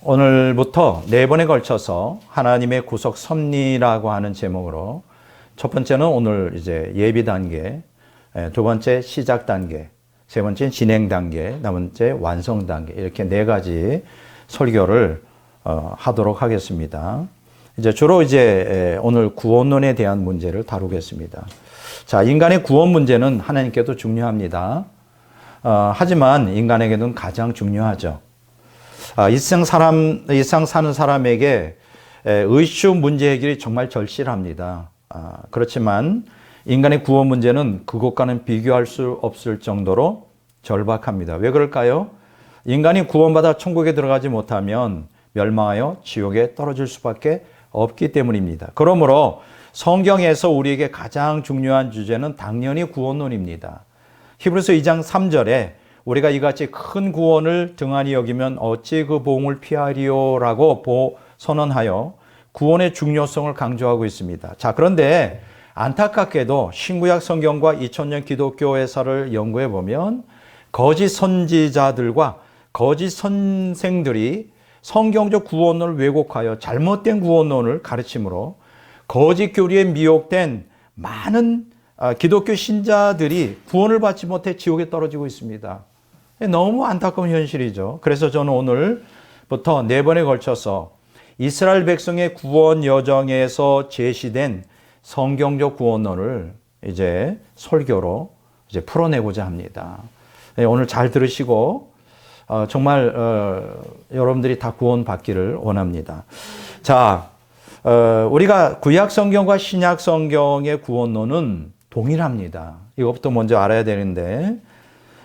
오늘부터 4번에 걸쳐서 하나님의 구속 섭리라고 하는 제목으로 첫 번째는 오늘 이제 예비 단계, 두 번째 시작 단계, 세 번째 진행 단계, 네 번째 완성 단계, 이렇게 4가지 설교를 하도록 하겠습니다. 이제 주로 이제 오늘 구원론에 대한 문제를 다루겠습니다. 자, 인간의 구원 문제는 하나님께도 중요합니다. 하지만 인간에게는 가장 중요하죠. 이 세상 사는 사람에게 의슈 문제 해결이 정말 절실합니다. 그렇지만 인간의 구원 문제는 그것과는 비교할 수 없을 정도로 절박합니다. 왜 그럴까요? 인간이 구원받아 천국에 들어가지 못하면 멸망하여 지옥에 떨어질 수밖에 없기 때문입니다. 그러므로 성경에서 우리에게 가장 중요한 주제는 당연히 구원론입니다. 히브리서 2장 3절에 우리가 이같이 큰 구원을 등한히 여기면 어찌 그 보응을 피하리요라고 선언하여 구원의 중요성을 강조하고 있습니다. 자, 그런데 안타깝게도 신구약 성경과 2000년 기독교 회사를 연구해 보면 거짓 선지자들과 거짓 선생들이 성경적 구원론을 왜곡하여 잘못된 구원론을 가르침으로 거짓 교리에 미혹된 많은 기독교 신자들이 구원을 받지 못해 지옥에 떨어지고 있습니다. 너무 안타까운 현실이죠. 그래서 저는 오늘부터 4번에 걸쳐서 이스라엘 백성의 구원 여정에서 제시된 성경적 구원론을 이제 설교로 이제 풀어내고자 합니다. 오늘 잘 들으시고 정말 여러분들이 다 구원 받기를 원합니다. 자, 우리가 구약 성경과 신약 성경의 구원론은 동일합니다. 이것부터 먼저 알아야 되는데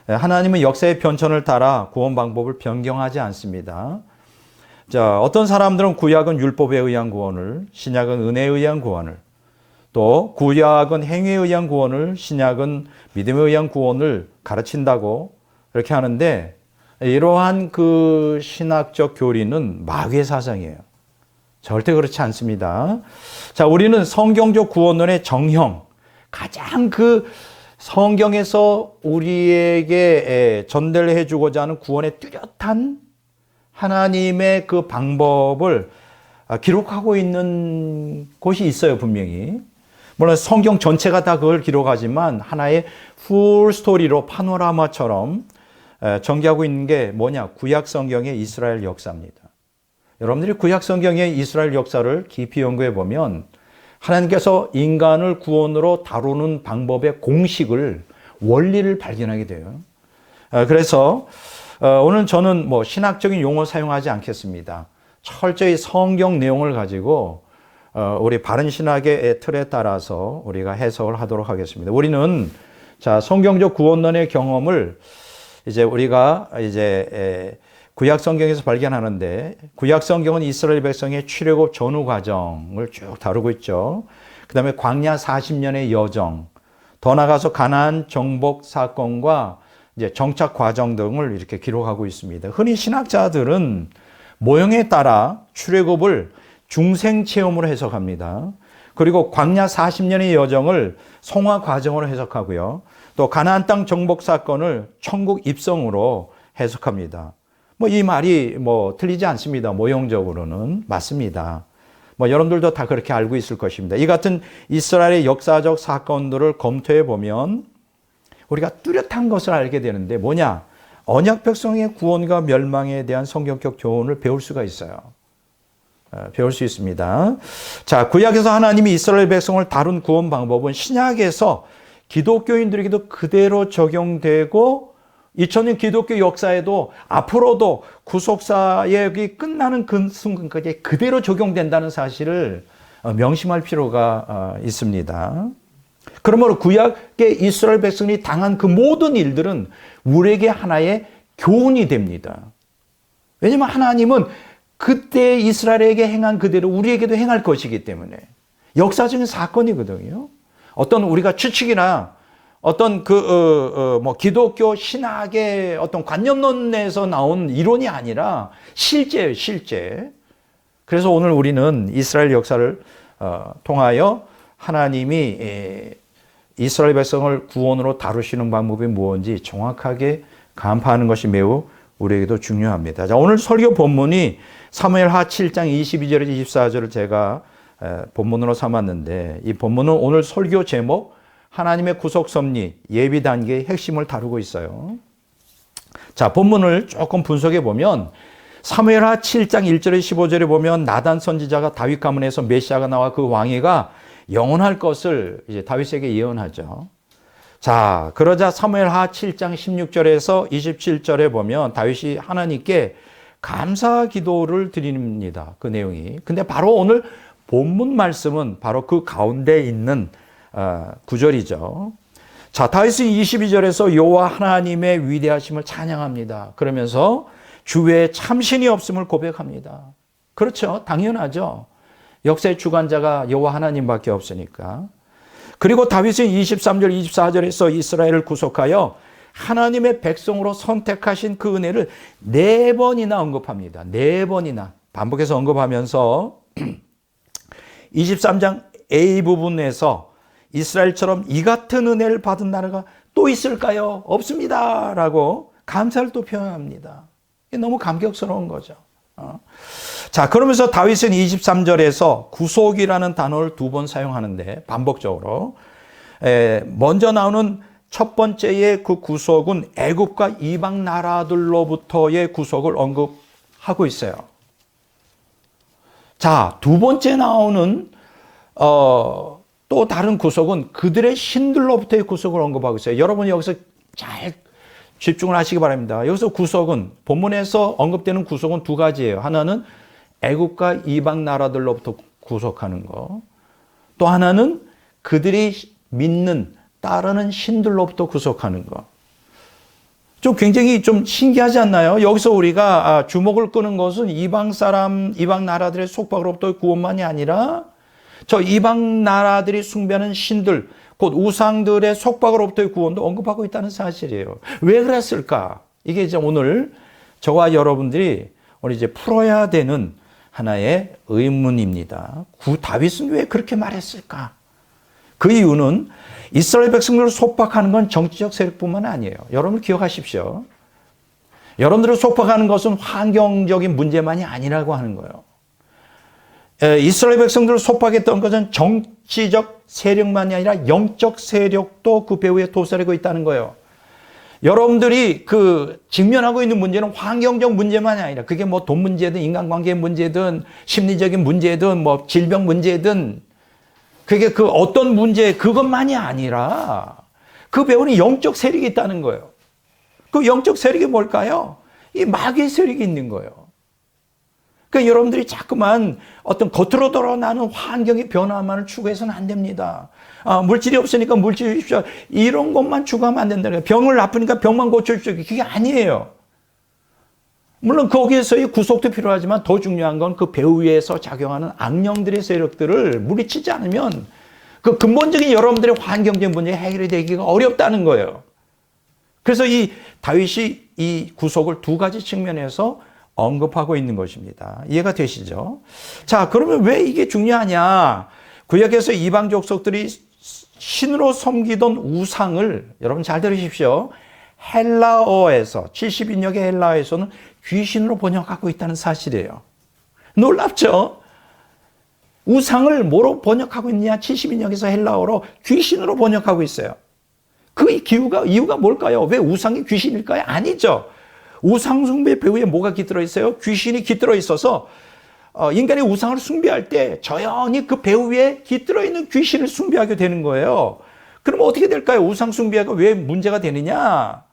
하나님은 역사의 변천을 따라 구원 방법을 변경하지 않습니다. 자, 어떤 사람들은 구약은 율법에 의한 구원을, 신약은 은혜에 의한 구원을, 또 구약은 행위에 의한 구원을, 신약은 믿음에 의한 구원을 가르친다고 이렇게 하는데 이러한 그 신학적 교리는 마귀의 사상이에요. 절대 그렇지 않습니다. 자, 우리는 성경적 구원론의 정형, 가장 그 성경에서 우리에게 전달해 주고자 하는 구원의 뚜렷한 하나님의 그 방법을 기록하고 있는 곳이 있어요, 분명히. 물론 성경 전체가 다 그걸 기록하지만 하나의 풀 스토리로 파노라마처럼 전개하고 있는 게 뭐냐? 구약 성경의 이스라엘 역사입니다. 여러분들이 구약 성경의 이스라엘 역사를 깊이 연구해 보면 하나님께서 인간을 구원으로 다루는 방법의 공식을, 원리를 발견하게 돼요. 그래서 오늘 저는 뭐 신학적인 용어 사용하지 않겠습니다. 철저히 성경 내용을 가지고 우리 바른 신학의 틀에 따라서 우리가 해석을 하도록 하겠습니다. 우리는 자, 성경적 구원론의 경험을 이제 우리가 이제 구약 성경에서 발견하는데, 구약 성경은 이스라엘 백성의 출애굽 전후 과정을 쭉 다루고 있죠. 그 다음에 광야 40년의 여정, 더 나가서 가나안 정복 사건과 이제 정착 과정 등을 이렇게 기록하고 있습니다. 흔히 신학자들은 모형에 따라 출애굽을 중생 체험으로 해석합니다. 그리고 광야 40년의 여정을 성화 과정으로 해석하고요. 또 가나안 땅 정복 사건을 천국 입성으로 해석합니다. 이 말이 틀리지 않습니다. 모형적으로는 맞습니다. 여러분들도 다 그렇게 알고 있을 것입니다. 이 같은 이스라엘의 역사적 사건들을 검토해 보면 우리가 뚜렷한 것을 알게 되는데 뭐냐? 언약 백성의 구원과 멸망에 대한 성경적 교훈을 배울 수가 있어요. 배울 수 있습니다. 자, 구약에서 하나님이 이스라엘 백성을 다룬 구원 방법은 신약에서 기독교인들에게도 그대로 적용되고 2000년 기독교 역사에도 앞으로도 구속 사역이 끝나는 그 순간까지 그대로 적용된다는 사실을 명심할 필요가 있습니다. 그러므로 구약의 이스라엘 백성이 당한 그 모든 일들은 우리에게 하나의 교훈이 됩니다. 왜냐하면 하나님은 그때 이스라엘에게 행한 그대로 우리에게도 행할 것이기 때문에 역사적인 사건이거든요. 어떤 우리가 추측이나 어떤 기독교 신학의 어떤 관념론에서 나온 이론이 아니라 실제예요, 실제. 그래서 오늘 우리는 이스라엘 역사를 통하여 하나님이 이스라엘 백성을 구원으로 다루시는 방법이 무엇인지 정확하게 간파하는 것이 매우 우리에게도 중요합니다. 자, 오늘 설교 본문이 사무엘하 7장 22절에서 24절을 제가 본문으로 삼았는데, 이 본문은 오늘 설교 제목 하나님의 구속 섭리 예비 단계의 핵심을 다루고 있어요. 자, 본문을 조금 분석해 보면 사무엘하 7장 1절에 15절에 보면 나단 선지자가 다윗 가문에서 메시아가 나와 그 왕위가 영원할 것을 이제 다윗에게 예언하죠. 자, 그러자 사무엘하 7장 16절에서 27절에 보면 다윗이 하나님께 감사 기도를 드립니다. 그 내용이. 근데 바로 오늘 본문 말씀은 바로 그 가운데 있는 구절이죠. 자, 다윗은 22절에서 여호와 하나님의 위대하심을 찬양합니다. 그러면서 주 외에 참신이 없음을 고백합니다. 그렇죠. 당연하죠. 역사의 주관자가 여호와 하나님밖에 없으니까. 그리고 다윗은 23절, 24절에서 이스라엘을 구속하여 하나님의 백성으로 선택하신 그 은혜를 4번이나 언급합니다. 4번이나 반복해서 언급하면서 23장 A 부분에서 이스라엘처럼 이 같은 은혜를 받은 나라가 또 있을까요? 없습니다. 라고 감사를 또 표현합니다. 이게 너무 감격스러운 거죠. 자, 그러면서 다윗은 23절에서 구속이라는 단어를 2번 사용하는데 반복적으로 먼저 나오는 첫 번째의 그 구속은 애굽과 이방 나라들로부터의 구속을 언급하고 있어요. 자, 2번째 나오는 또 다른 구속은 그들의 신들로부터의 구속을 언급하고 있어요. 여러분 여기서 잘 집중을 하시기 바랍니다. 여기서 구속은 본문에서 언급되는 구속은 2가지예요. 하나는 애굽과 이방 나라들로부터 구속하는 거. 또 하나는 그들이 믿는 따르는 신들로부터 구속하는 거. 좀 굉장히 좀 신기하지 않나요? 여기서 우리가 주목을 끄는 것은 이방 나라들의 속박으로부터 구원만이 아니라 저 이방 나라들이 숭배하는 신들, 곧 우상들의 속박으로부터의 구원도 언급하고 있다는 사실이에요. 왜 그랬을까? 이게 이제 오늘 저와 여러분들이 오늘 이제 풀어야 되는 하나의 의문입니다. 다윗은 왜 그렇게 말했을까? 그 이유는 이스라엘 백성들을 속박하는 건 정치적 세력뿐만 아니에요. 여러분 기억하십시오. 여러분들을 속박하는 것은 환경적인 문제만이 아니라고 하는 거예요. 이스라엘 백성들을 속박했던 것은 정치적 세력만이 아니라 영적 세력도 그 배후에 도사리고 있다는 거예요. 여러분들이 직면하고 있는 문제는 환경적 문제만이 아니라 그게 뭐 돈 문제든 인간관계 문제든 심리적인 문제든 뭐 질병 문제든 그게 어떤 문제 그것만이 아니라 그 배후는 영적 세력이 있다는 거예요. 그 영적 세력이 뭘까요? 이 마귀의 세력이 있는 거예요. 그러니까 여러분들이 자꾸만 어떤 겉으로 드러나는 환경의 변화만을 추구해서는 안 됩니다. 물질이 없으니까 물질 주십시오. 이런 것만 추구하면 안 된다는 거예요. 병을 아프니까 병만 고쳐주십시오. 그게 아니에요. 물론 거기에서의 구속도 필요하지만 더 중요한 건 그 배후에서 작용하는 악령들의 세력들을 물리치지 않으면 그 근본적인 여러분들의 환경적 문제가 해결이 되기가 어렵다는 거예요. 그래서 이 다윗이 이 구속을 2가지 측면에서 언급하고 있는 것입니다. 이해가 되시죠? 자, 그러면 왜 이게 중요하냐? 구약에서 이방 족속들이 신으로 섬기던 우상을 여러분 잘 들으십시오. 헬라어에서 70인역의 헬라어에서는 귀신으로 번역하고 있다는 사실이에요. 놀랍죠? 우상을 뭐로 번역하고 있냐? 70인역에서 헬라어로 귀신으로 번역하고 있어요. 그 이유가 뭘까요? 왜 우상이 귀신일까요? 아니죠. 우상 숭배 배후에 뭐가 깃들어 있어요? 귀신이 깃들어 있어서 인간이 우상을 숭배할 때 자연히 그 배후에 깃들어 있는 귀신을 숭배하게 되는 거예요. 그럼 어떻게 될까요? 우상 숭배가 왜 문제가 되느냐?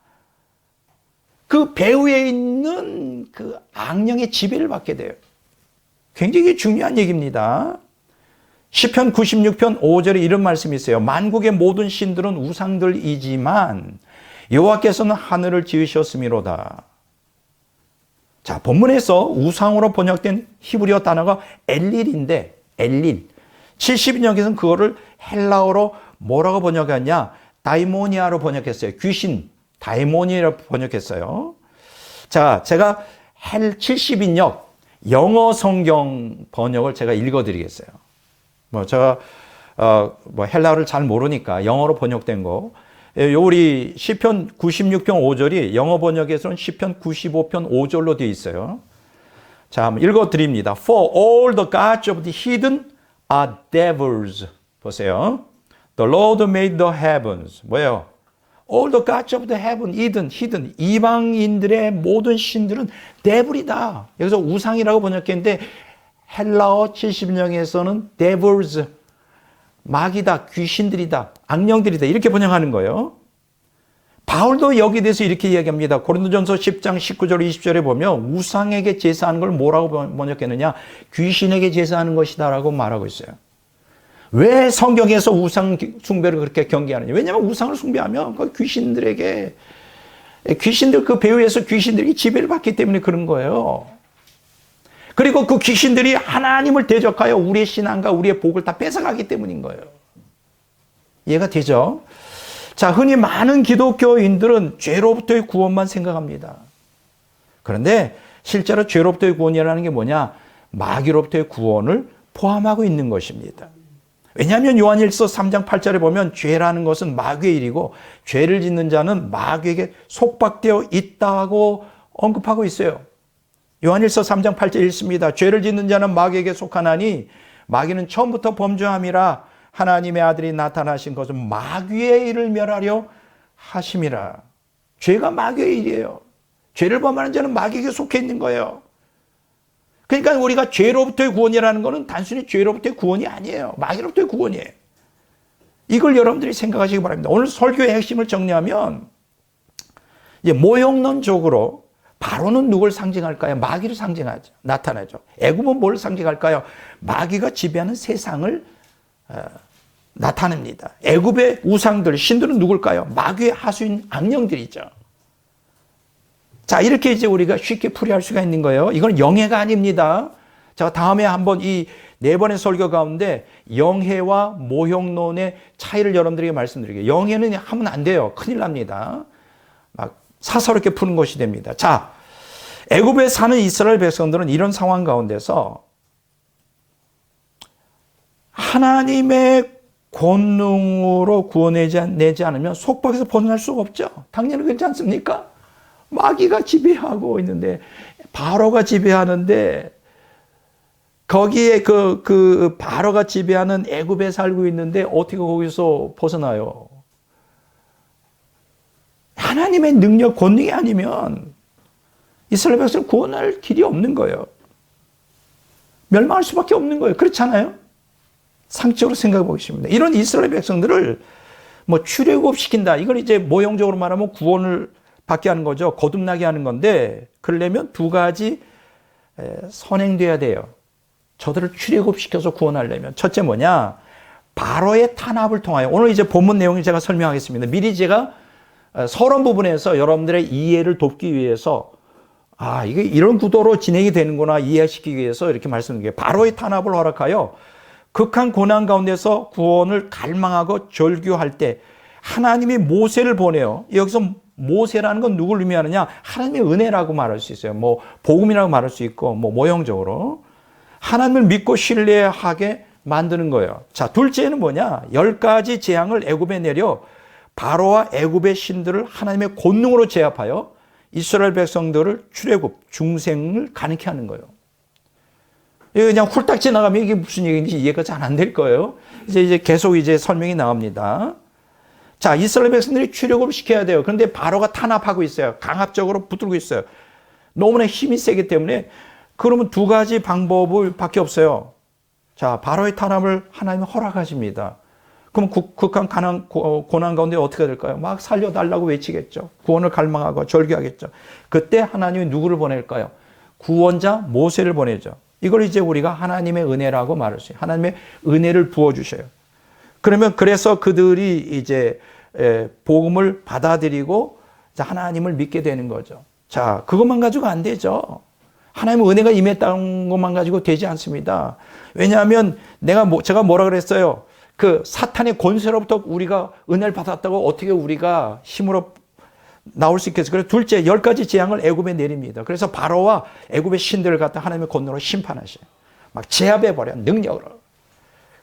그 배후에 있는 그 악령의 지배를 받게 돼요. 굉장히 중요한 얘기입니다. 시편 96편 5절에 이런 말씀이 있어요. 만국의 모든 신들은 우상들이지만 여호와께서는 하늘을 지으셨음이로다. 자, 본문에서 우상으로 번역된 히브리어 단어가 엘릴인데, 엘릴. 70인역에서는 그거를 헬라어로 뭐라고 번역했냐? 다이모니아로 번역했어요. 귀신, 다이모니아로 번역했어요. 자, 제가 70인역 영어 성경 번역을 제가 읽어드리겠어요. 제가 헬라어를 잘 모르니까 영어로 번역된 거. 우리 시편 96편 5절이 영어 번역에서는 시편 95편 5절로 되어 있어요. 자, 한번 읽어드립니다. For all the gods of the heathen are devils. 보세요. The Lord made the heavens. 뭐예요? All the gods of the heaven, heathen. 이방인들의 모든 신들은 devil이다. 여기서 우상이라고 번역했는데 헬라어 70년에서는 devils, 마귀다, 귀신들이다, 악령들이다 이렇게 번역하는 거예요. 바울도 여기에 대해서 이렇게 이야기합니다. 고린도전서 10장 19절 20절에 보면 우상에게 제사하는 걸 뭐라고 번역했느냐? 귀신에게 제사하는 것이다 라고 말하고 있어요. 왜 성경에서 우상 숭배를 그렇게 경계하느냐? 왜냐하면 우상을 숭배하면 그 귀신들 그 배후에서 귀신들이 지배를 받기 때문에 그런 거예요. 그리고 그 귀신들이 하나님을 대적하여 우리의 신앙과 우리의 복을 다 뺏어가기 때문인 거예요. 이해가 되죠? 자, 흔히 많은 기독교인들은 죄로부터의 구원만 생각합니다. 그런데 실제로 죄로부터의 구원이라는 게 뭐냐? 마귀로부터의 구원을 포함하고 있는 것입니다. 왜냐하면 요한일서 3장 8절에 보면 죄라는 것은 마귀의 일이고 죄를 짓는 자는 마귀에게 속박되어 있다고 언급하고 있어요. 요한일서 3장 8절 읽습니다. 죄를 짓는 자는 마귀에게 속하나니 마귀는 처음부터 범죄함이라 하나님의 아들이 나타나신 것은 마귀의 일을 멸하려 하심이라. 죄가 마귀의 일이에요. 죄를 범하는 자는 마귀에게 속해 있는 거예요. 그러니까 우리가 죄로부터의 구원이라는 것은 단순히 죄로부터의 구원이 아니에요. 마귀로부터의 구원이에요. 이걸 여러분들이 생각하시기 바랍니다. 오늘 설교의 핵심을 정리하면 이제 모형론적으로 바로는 누굴 상징할까요? 마귀를 상징하죠. 나타나죠. 애굽은 뭘 상징할까요? 마귀가 지배하는 세상을 나타냅니다. 애굽의 우상들, 신들은 누굴까요? 마귀의 하수인 악령들이죠. 자, 이렇게 이제 우리가 쉽게 풀이할 수가 있는 거예요. 이건 영해가 아닙니다. 제가 다음에 한번 이 4번의 설교 가운데 영해와 모형론의 차이를 여러분들에게 말씀드릴게요. 영해는 하면 안 돼요. 큰일 납니다. 막 사사롭게 푸는 것이 됩니다. 자, 애굽에 사는 이스라엘 백성들은 이런 상황 가운데서 하나님의 권능으로 구원내지 않으면 속박에서 벗어날 수가 없죠. 당연히 그렇지 않습니까? 마귀가 지배하고 있는데, 바로가 지배하는데, 거기에 그 바로가 지배하는 애굽에 살고 있는데 어떻게 거기서 벗어나요? 하나님의 능력, 권능이 아니면 이스라엘 백성을 구원할 길이 없는 거예요. 멸망할 수밖에 없는 거예요. 그렇잖아요? 상식적으로 생각해 보겠습니다. 이런 이스라엘 백성들을 뭐 출애굽시킨다. 이걸 이제 모형적으로 말하면 구원을 받게 하는 거죠. 거듭나게 하는 건데, 그러려면 2가지 선행돼야 돼요. 저들을 출애굽시켜서 구원하려면. 첫째 뭐냐? 바로의 탄압을 통하여. 오늘 이제 본문 내용을 제가 설명하겠습니다. 미리 제가 서론 부분에서 여러분들의 이해를 돕기 위해서 이게 이런 구도로 진행이 되는구나 이해시키기 위해서 이렇게 말씀드린 게 바로의 탄압을 허락하여 극한 고난 가운데서 구원을 갈망하고 절규할 때 하나님이 모세를 보내요. 여기서 모세라는 건 누굴 의미하느냐? 하나님의 은혜라고 말할 수 있어요. 뭐 복음이라고 말할 수 있고 뭐 모형적으로 하나님을 믿고 신뢰하게 만드는 거예요. 자, 둘째는 뭐냐? 10가지 재앙을 애굽에 내려 바로와 애굽의 신들을 하나님의 권능으로 제압하여 이스라엘 백성들을 출애굽, 중생을 가능케 하는 거예요. 그냥 훌딱 지나가면 이게 무슨 얘기인지 이해가 잘 안 될 거예요. 이제 계속 이제 설명이 나옵니다. 자, 이스라엘 백성들이 출애굽을 시켜야 돼요. 그런데 바로가 탄압하고 있어요. 강압적으로 붙들고 있어요. 너무나 힘이 세기 때문에 그러면 2가지 방법을 밖에 없어요. 자, 바로의 탄압을 하나님이 허락하십니다. 그럼 극한 고난 가운데 어떻게 될까요? 막 살려달라고 외치겠죠. 구원을 갈망하고 절규하겠죠. 그때 하나님이 누구를 보낼까요? 구원자 모세를 보내죠. 이걸 이제 우리가 하나님의 은혜라고 말할 수 있어요. 하나님의 은혜를 부어주셔요. 그래서 그들이 이제 복음을 받아들이고 하나님을 믿게 되는 거죠. 자, 그것만 가지고 안 되죠. 하나님의 은혜가 임했다는 것만 가지고 되지 않습니다. 왜냐하면 제가 뭐라 그랬어요? 그 사탄의 권세로부터 우리가 은혜를 받았다고 어떻게 우리가 힘으로 나올 수 있겠어요? 그래서 둘째, 10가지 재앙을 애굽에 내립니다. 그래서 바로와 애굽의 신들을 갖다 하나님의 권능으로 심판하셔요. 막 제압해버려요. 능력으로.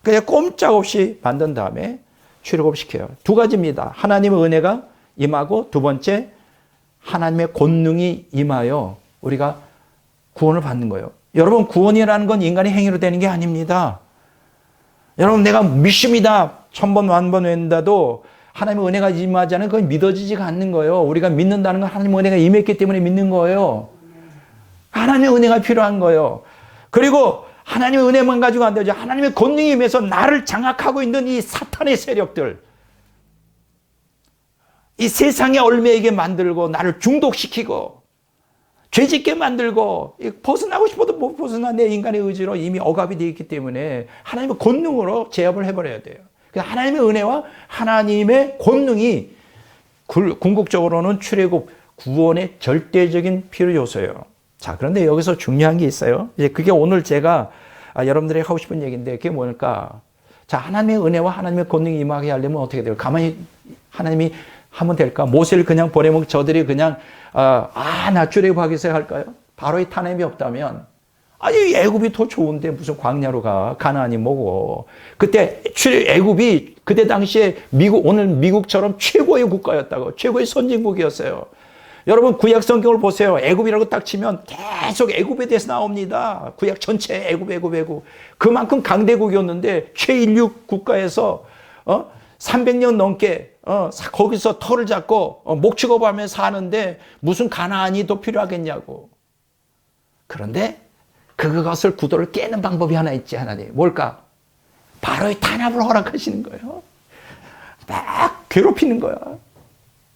그냥 꼼짝없이 만든 다음에 출애굽시켜요. 2가지입니다. 하나님의 은혜가 임하고 2번째, 하나님의 권능이 임하여 우리가 구원을 받는 거예요. 여러분, 구원이라는 건 인간의 행위로 되는 게 아닙니다. 여러분, 내가 믿습니다. 1000번, 10,000번 외운다도 하나님의 은혜가 임하지 않으면 그건 믿어지지가 않는 거예요. 우리가 믿는다는 건 하나님의 은혜가 임했기 때문에 믿는 거예요. 하나님의 은혜가 필요한 거예요. 그리고 하나님의 은혜만 가지고 안 되죠. 하나님의 권능이 임해서 나를 장악하고 있는 이 사탄의 세력들, 이 세상에 얽매이게 만들고 나를 중독시키고 죄짓게 만들고 벗어나고 싶어도 못 벗어나 내 인간의 의지로 이미 억압이 되어 있기 때문에 하나님의 권능으로 제압을 해버려야 돼요. 하나님의 은혜와 하나님의 권능이 궁극적으로는 출애굽 구원의 절대적인 필요 요소예요. 자, 그런데 여기서 중요한 게 있어요. 이제 그게 오늘 제가 여러분들에게 하고 싶은 얘기인데 그게 뭘까? 자, 하나님의 은혜와 하나님의 권능이 임하게 하려면 어떻게 돼요? 가만히 하나님이 하면 될까? 모세를 그냥 보내면 저들이 그냥 나 출애굽하겠어요 할까요? 바로의 탄핵이 없다면 아니 애굽이 더 좋은데 무슨 광야로 가? 가나안이 뭐고? 그때 애굽이 그때 당시에 오늘 미국처럼 최고의 국가였다고, 최고의 선진국이었어요. 여러분 구약 성경을 보세요. 애굽이라고 딱 치면 계속 애굽에 대해서 나옵니다. 구약 전체 애굽. 그만큼 강대국이었는데 최인류 국가에서 300년 넘게 거기서 터를 잡고 목축업하며 사는데 무슨 가나안이 더 필요하겠냐고. 그런데 그것을 구도를 깨는 방법이 하나 있지, 하나님. 뭘까? 바로의 탄압을 허락하시는 거예요. 막 괴롭히는 거야.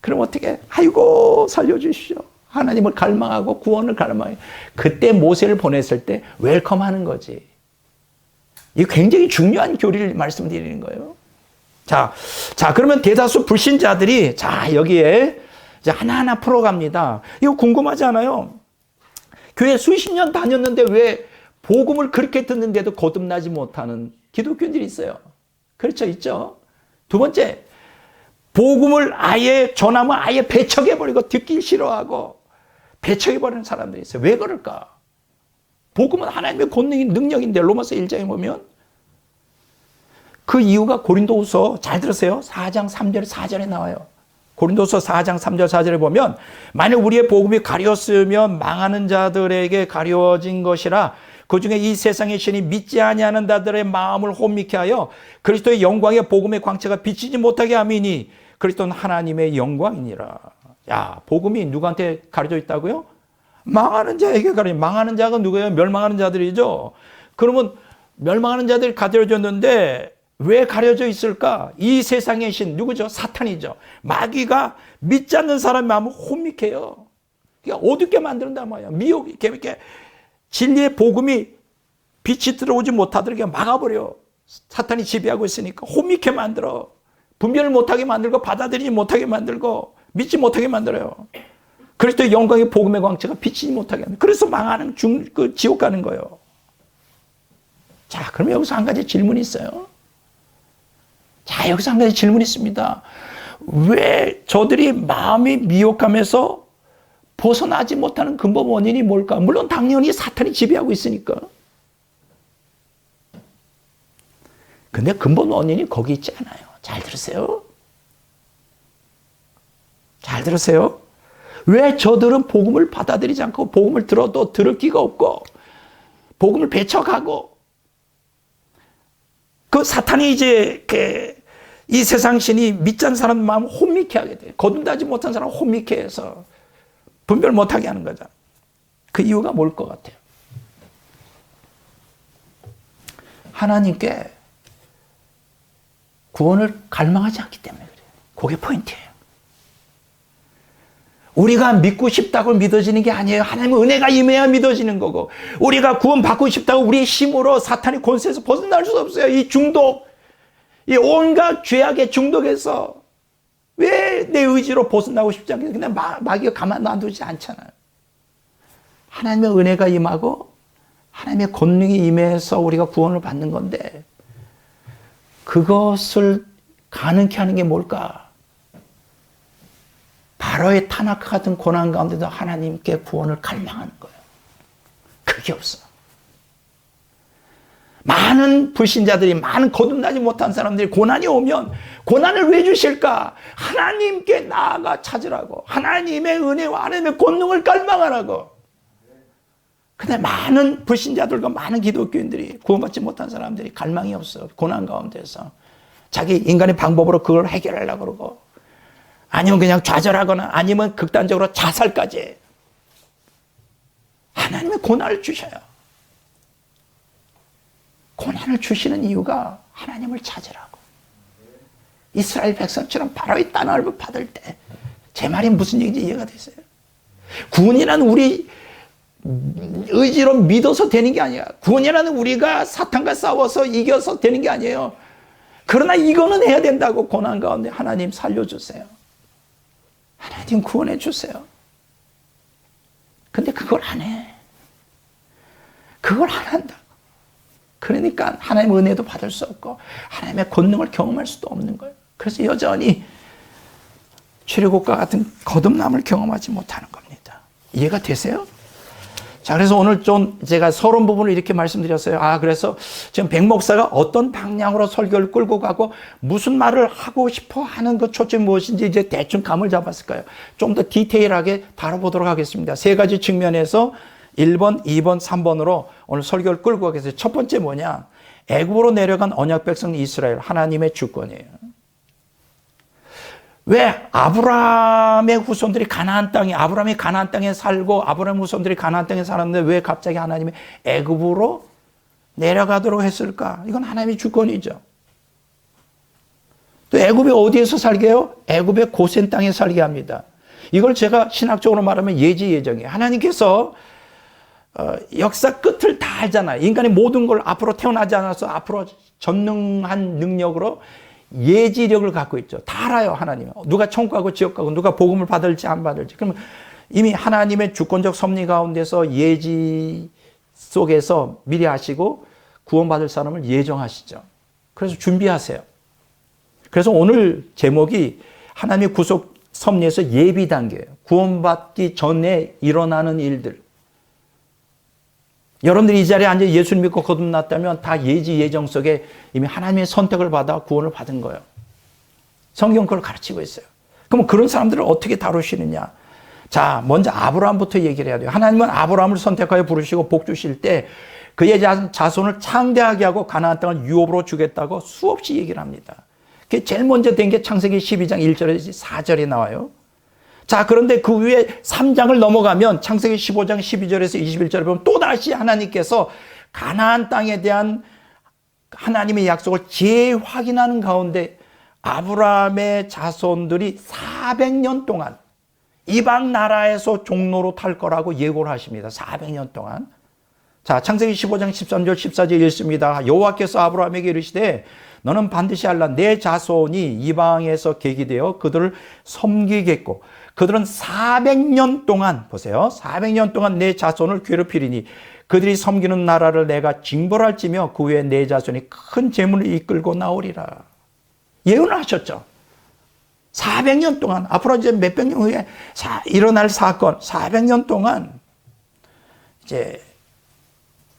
그럼 어떻게? 아이고 살려주시오. 하나님을 갈망하고 구원을 갈망해. 그때 모세를 보냈을 때 웰컴하는 거지. 이게 굉장히 중요한 교리를 말씀드리는 거예요. 자, 그러면 대다수 불신자들이 여기에 이제 하나하나 풀어갑니다. 이거 궁금하지 않아요? 교회 수십 년 다녔는데 왜 복음을 그렇게 듣는데도 거듭나지 못하는 기독교인들이 있어요. 그렇죠, 있죠. 두 번째, 복음을 아예 전하면 아예 배척해버리고 듣기 싫어하고 배척해버리는 사람들이 있어요. 왜 그럴까? 복음은 하나님의 권능이 능력인데 로마서 1장에 보면 그 이유가 고린도후서 잘 들으세요. 4장 3절 4절에 나와요. 고린도서 4장 3절 4절에 보면 만약 우리의 복음이 가려웠으면 망하는 자들에게 가려진 것이라 그중에 이 세상의 신이 믿지 아니하는 자들의 마음을 혼미케 하여 그리스도의 영광의 복음의 광채가 비치지 못하게 함이니 그리스도는 하나님의 영광이니라. 야, 복음이 누구한테 가려져 있다고요? 망하는 자에게 망하는 자가 누구예요? 멸망하는 자들이죠. 그러면 멸망하는 자들이 가려졌는데 왜 가려져 있을까? 이 세상의 신 누구죠? 사탄이죠. 마귀가 믿지 않는 사람의 마음을 혼미케 해요. 그러니까 어둡게 만든단 말이야. 미혹 이렇게 진리의 복음이 빛이 들어오지 못하도록 막아버려. 사탄이 지배하고 있으니까 혼미케 만들어. 분별을 못하게 만들고 받아들이지 못하게 만들고 믿지 못하게 만들어요. 그리스도의 영광의 복음의 광채가 비치지 못하게 합니다. 그래서 망하는 지옥 가는 거예요. 자, 그럼 여기서 한 가지 질문이 있어요. 자, 여기서 한 가지 질문이 있습니다. 왜 저들이 마음이 미혹하면서 벗어나지 못하는 근본 원인이 뭘까? 물론 당연히 사탄이 지배하고 있으니까. 근데 근본 원인이 거기 있지 않아요. 잘 들으세요. 잘 들으세요. 왜 저들은 복음을 받아들이지 않고 복음을 들어도 들을 기가 없고 복음을 배척하고 그 사탄이 이제 이 세상 신이 믿지 않는 사람 마음을 혼미케 하게 돼요. 거듭나지 못한 사람을 혼미케 해서 분별 못하게 하는 거죠. 그 이유가 뭘 것 같아요? 하나님께 구원을 갈망하지 않기 때문에 그래요. 그게 포인트예요. 우리가 믿고 싶다고 믿어지는 게 아니에요. 하나님의 은혜가 임해야 믿어지는 거고 우리가 구원받고 싶다고 우리의 힘으로 사탄의 권세에서 벗어날 수 없어요. 이 중독, 이 온갖 죄악의 중독에서 왜 내 의지로 벗어나고 싶지 않게 그냥 마귀가 가만 놔두지 않잖아요. 하나님의 은혜가 임하고 하나님의 권능이 임해서 우리가 구원을 받는 건데 그것을 가능케 하는 게 뭘까? 바로의 탄압 같은 고난 가운데도 하나님께 구원을 갈망하는 거예요. 그게 없어. 많은 불신자들이, 많은 거듭나지 못한 사람들이 고난이 오면 고난을 왜 주실까? 하나님께 나아가 찾으라고. 하나님의 은혜와 하나님의 권능을 갈망하라고. 근데 많은 불신자들과 많은 기독교인들이, 구원받지 못한 사람들이 갈망이 없어. 고난 가운데서 자기 인간의 방법으로 그걸 해결하려고 그러고, 아니면 그냥 좌절하거나 아니면 극단적으로 자살까지 해요. 하나님의 고난을 주셔요. 고난을 주시는 이유가 하나님을 찾으라고. 이스라엘 백성처럼 바로의 땅을 받을 때, 제 말이 무슨 얘기인지 이해가 되세요? 구원이라는 우리 의지로 믿어서 되는 게 아니야. 구원이라는 우리가 사탄과 싸워서 이겨서 되는 게 아니에요. 그러나 이거는 해야 된다고. 고난 가운데 하나님 살려주세요. 하나님 구원해 주세요. 근데 그걸 안 해. 그걸 안 한다. 그러니까 하나님의 은혜도 받을 수 없고 하나님의 권능을 경험할 수도 없는 거예요. 그래서 여전히 출애굽과 같은 거듭남을 경험하지 못하는 겁니다. 이해가 되세요? 자, 그래서 오늘 좀 제가 서론 부분을 이렇게 말씀드렸어요. 그래서 지금 백 목사가 어떤 방향으로 설교를 끌고 가고 무슨 말을 하고 싶어 하는 그 초점이 무엇인지 이제 대충 감을 잡았을 거예요. 좀 더 디테일하게 다뤄보도록 하겠습니다. 세 가지 측면에서 1번, 2번, 3번으로 오늘 설교를 끌고 가겠어요. 첫 번째 뭐냐? 애굽으로 내려간 언약 백성 이스라엘, 하나님의 주권이에요. 왜 아브라함의 후손들이 아브라함이 가나안 땅에 살고 아브라함 후손들이 가나안 땅에 살았는데 왜 갑자기 하나님이 애굽으로 내려가도록 했을까? 이건 하나님의 주권이죠. 또 애굽이 어디에서 살게 해요? 애굽의 고센 땅에 살게 합니다. 이걸 제가 신학적으로 말하면 예지예정이에요. 하나님께서 역사 끝을 다 알잖아요. 인간의 모든 걸 앞으로 태어나지 않아서 앞으로 전능한 능력으로 예지력을 갖고 있죠. 다 알아요, 하나님은. 누가 천국 가고 지옥 가고 누가 복음을 받을지 안 받을지. 그러면 이미 하나님의 주권적 섭리 가운데서 예지 속에서 미리 아시고 구원받을 사람을 예정하시죠. 그래서 준비하세요. 그래서 오늘 제목이 하나님의 구속 섭리에서 예비 단계예요. 구원받기 전에 일어나는 일들. 여러분들이 이 자리에 앉아 예수를 믿고 거듭났다면 다 예지 예정 속에 이미 하나님의 선택을 받아 구원을 받은 거예요. 성경 그걸 가르치고 있어요. 그럼 그런 사람들을 어떻게 다루시느냐? 자, 먼저 아브라함부터 얘기를 해야 돼요. 하나님은 아브라함을 선택하여 부르시고 복 주실 때 그의 자손을 창대하게 하고 가나안 땅을 유업으로 주겠다고 수없이 얘기를 합니다. 그게 제일 먼저 된 게 창세기 12장 1절에서 4절에 나와요. 자, 그런데 그 위에 3장을 넘어가면 창세기 15장 12절에서 21절에 보면 또다시 하나님께서 가나안 땅에 대한 하나님의 약속을 재확인하는 가운데 아브라함의 자손들이 400년 동안 이방 나라에서 종로로 탈 거라고 예고를 하십니다. 400년 동안. 자, 창세기 15장 13절 14절 읽습니다. 여호와께서 아브라함에게 이르시되 너는 반드시 알라. 내 자손이 이방에서 계기되어 그들을 섬기겠고 그들은 400년 동안, 보세요. 400년 동안 내 자손을 괴롭히리니 그들이 섬기는 나라를 내가 징벌할지며 그 후에 내 자손이 큰 재물을 이끌고 나오리라. 예언을 하셨죠. 400년 동안, 앞으로 이제 몇백 년 후에 일어날 사건, 400년 동안 이제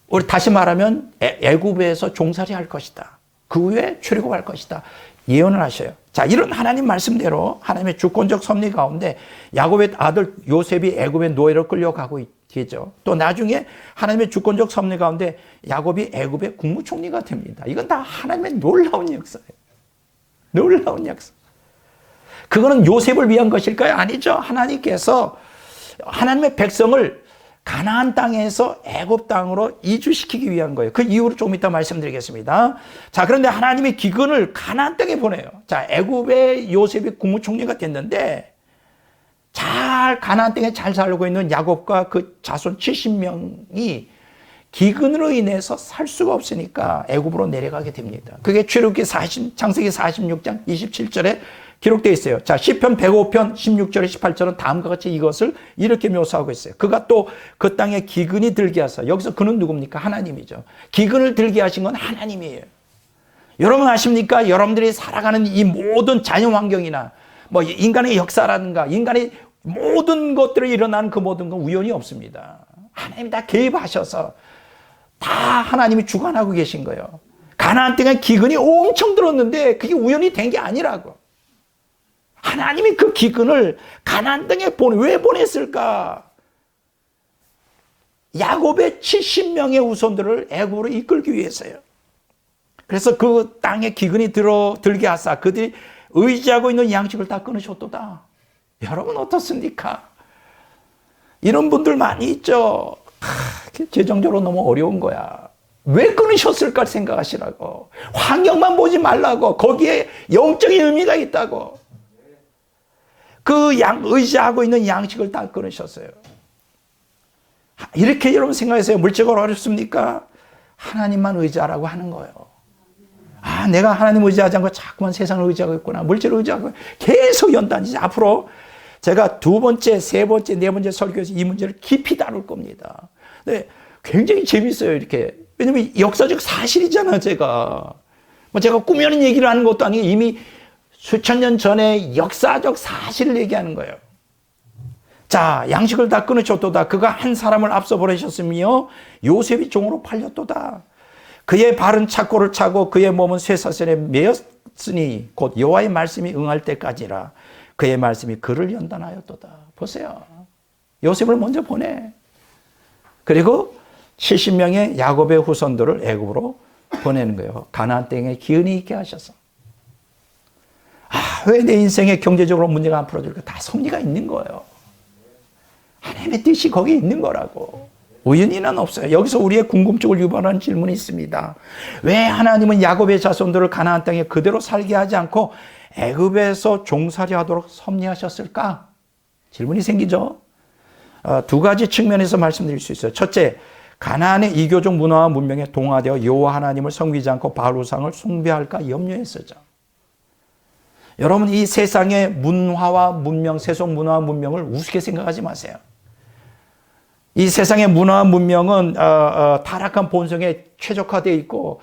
우리 다시 말하면 애굽에서 종살이 할 것이다. 그 후에 출애굽할 것이다. 예언을 하셔요. 자, 이런 하나님 말씀대로 하나님의 주권적 섭리 가운데 야곱의 아들 요셉이 애굽의 노예로 끌려가고 있겠죠. 또 나중에 하나님의 주권적 섭리 가운데 야곱이 애굽의 국무총리가 됩니다. 이건 다 하나님의 놀라운 역사예요. 놀라운 역사. 그거는 요셉을 위한 것일까요? 아니죠. 하나님께서 하나님의 백성을 가나안 땅에서 애굽 땅으로 이주시키기 위한 거예요. 그 이유를 조금 이따 말씀드리겠습니다. 자, 그런데 하나님의 기근을 가나안 땅에 보내요. 자, 애굽의 요셉이 국무총리가 됐는데 가나안 땅에 잘 살고 있는 야곱과 그 자손 70명이 기근으로 인해서 살 수가 없으니까 애굽으로 내려가게 됩니다. 그게 출애굽기 창세기 46장 27절에 기록되어 있어요. 자, 시편 105편 16절에 18절은 다음과 같이 이것을 이렇게 묘사하고 있어요. 그가 또 그 땅에 기근이 들게 하사. 여기서 그는 누굽니까? 하나님이죠. 기근을 들게 하신 건 하나님이에요. 여러분 아십니까? 여러분들이 살아가는 이 모든 자연 환경이나 뭐 인간의 역사라든가 인간의 모든 것들이 일어나는 그 모든 건 우연이 없습니다. 하나님이 다 개입하셔서 다 하나님이 주관하고 계신 거예요. 가나안 땅에 기근이 엄청 들었는데 그게 우연히 된 게 아니라고. 하나님이 그 기근을 가나안 땅에 왜 보냈을까? 야곱의 70명의 후손들을 애굽으로 이끌기 위해서요. 그래서 그 땅에 기근이 들게 하사 그들이 의지하고 있는 양식을 다 끊으셨도다. 여러분 어떻습니까? 이런 분들 많이 있죠. 재정적으로 너무 어려운 거야. 왜 끊으셨을까 생각하시라고. 환경만 보지 말라고. 거기에 영적인 의미가 있다고. 의지하고 있는 양식을 다 끊으셨어요. 이렇게 여러분 생각하세요. 물질적으로 어렵습니까? 하나님만 의지하라고 하는 거예요. 내가 하나님 의지하지 않고 자꾸만 세상을 의지하고 있구나. 물질을 의지하고 계속 연단이지. 앞으로 제가 두 번째, 세 번째, 네 번째 설교에서 이 문제를 깊이 다룰 겁니다. 근데 굉장히 재밌어요, 이렇게. 왜냐면 역사적 사실이잖아요, 제가. 제가 꾸며낸 얘기를 하는 것도 아니고 이미 수천 년 전에 역사적 사실을 얘기하는 거예요. 자, 양식을 다 끊으셨도다. 그가 한 사람을 앞서 보내셨으며 요셉이 종으로 팔렸도다. 그의 발은 착고를 차고 그의 몸은 쇠사슬에 매였으니 곧 여호와의 말씀이 응할 때까지라. 그의 말씀이 그를 연단하였도다. 보세요. 요셉을 먼저 보내. 그리고 70명의 야곱의 후손들을 애굽으로 보내는 거예요. 가나안 땅에 기은이 있게 하셔서. 왜 내 인생에 경제적으로 문제가 안 풀어질까? 다 섭리가 있는 거예요. 하나님의 뜻이 거기에 있는 거라고. 우연히는 없어요. 여기서 우리의 궁금증을 유발하는 질문이 있습니다. 왜 하나님은 야곱의 자손들을 가나안 땅에 그대로 살게 하지 않고 애굽에서 종살이 하도록 섭리하셨을까? 질문이 생기죠. 두 가지 측면에서 말씀드릴 수 있어요. 첫째, 가나안의 이교적 문화와 문명에 동화되어 여호와 하나님을 섬기지 않고 바알 우상을 숭배할까 염려했었죠. 여러분, 이 세상의 문화와 문명, 세속 문화와 문명을 우습게 생각하지 마세요. 이 세상의 문화와 문명은 타락한 본성에 최적화되어 있고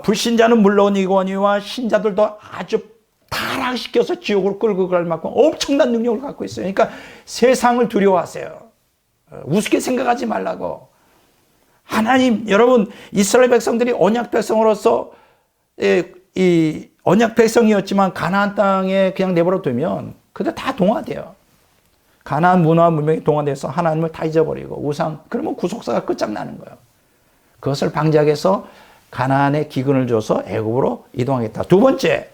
불신자는 물론이거니와 신자들도 아주 타락시켜서 지옥으로 끌고 갈 만큼 엄청난 능력을 갖고 있어요. 그러니까 세상을 두려워하세요. 우습게 생각하지 말라고. 하나님, 여러분, 이스라엘 백성들이 언약 백성으로서 이 언약 백성이었지만 가나안 땅에 그냥 내버려 두면 그들 다 동화돼요. 가나안 문화와 문명이 동화돼서 하나님을 다 잊어버리고 우상, 그러면 구속사가 끝장나는 거예요. 그것을 방지하기 위해서 가나안에 기근을 줘서 애굽으로 이동하겠다. 두 번째,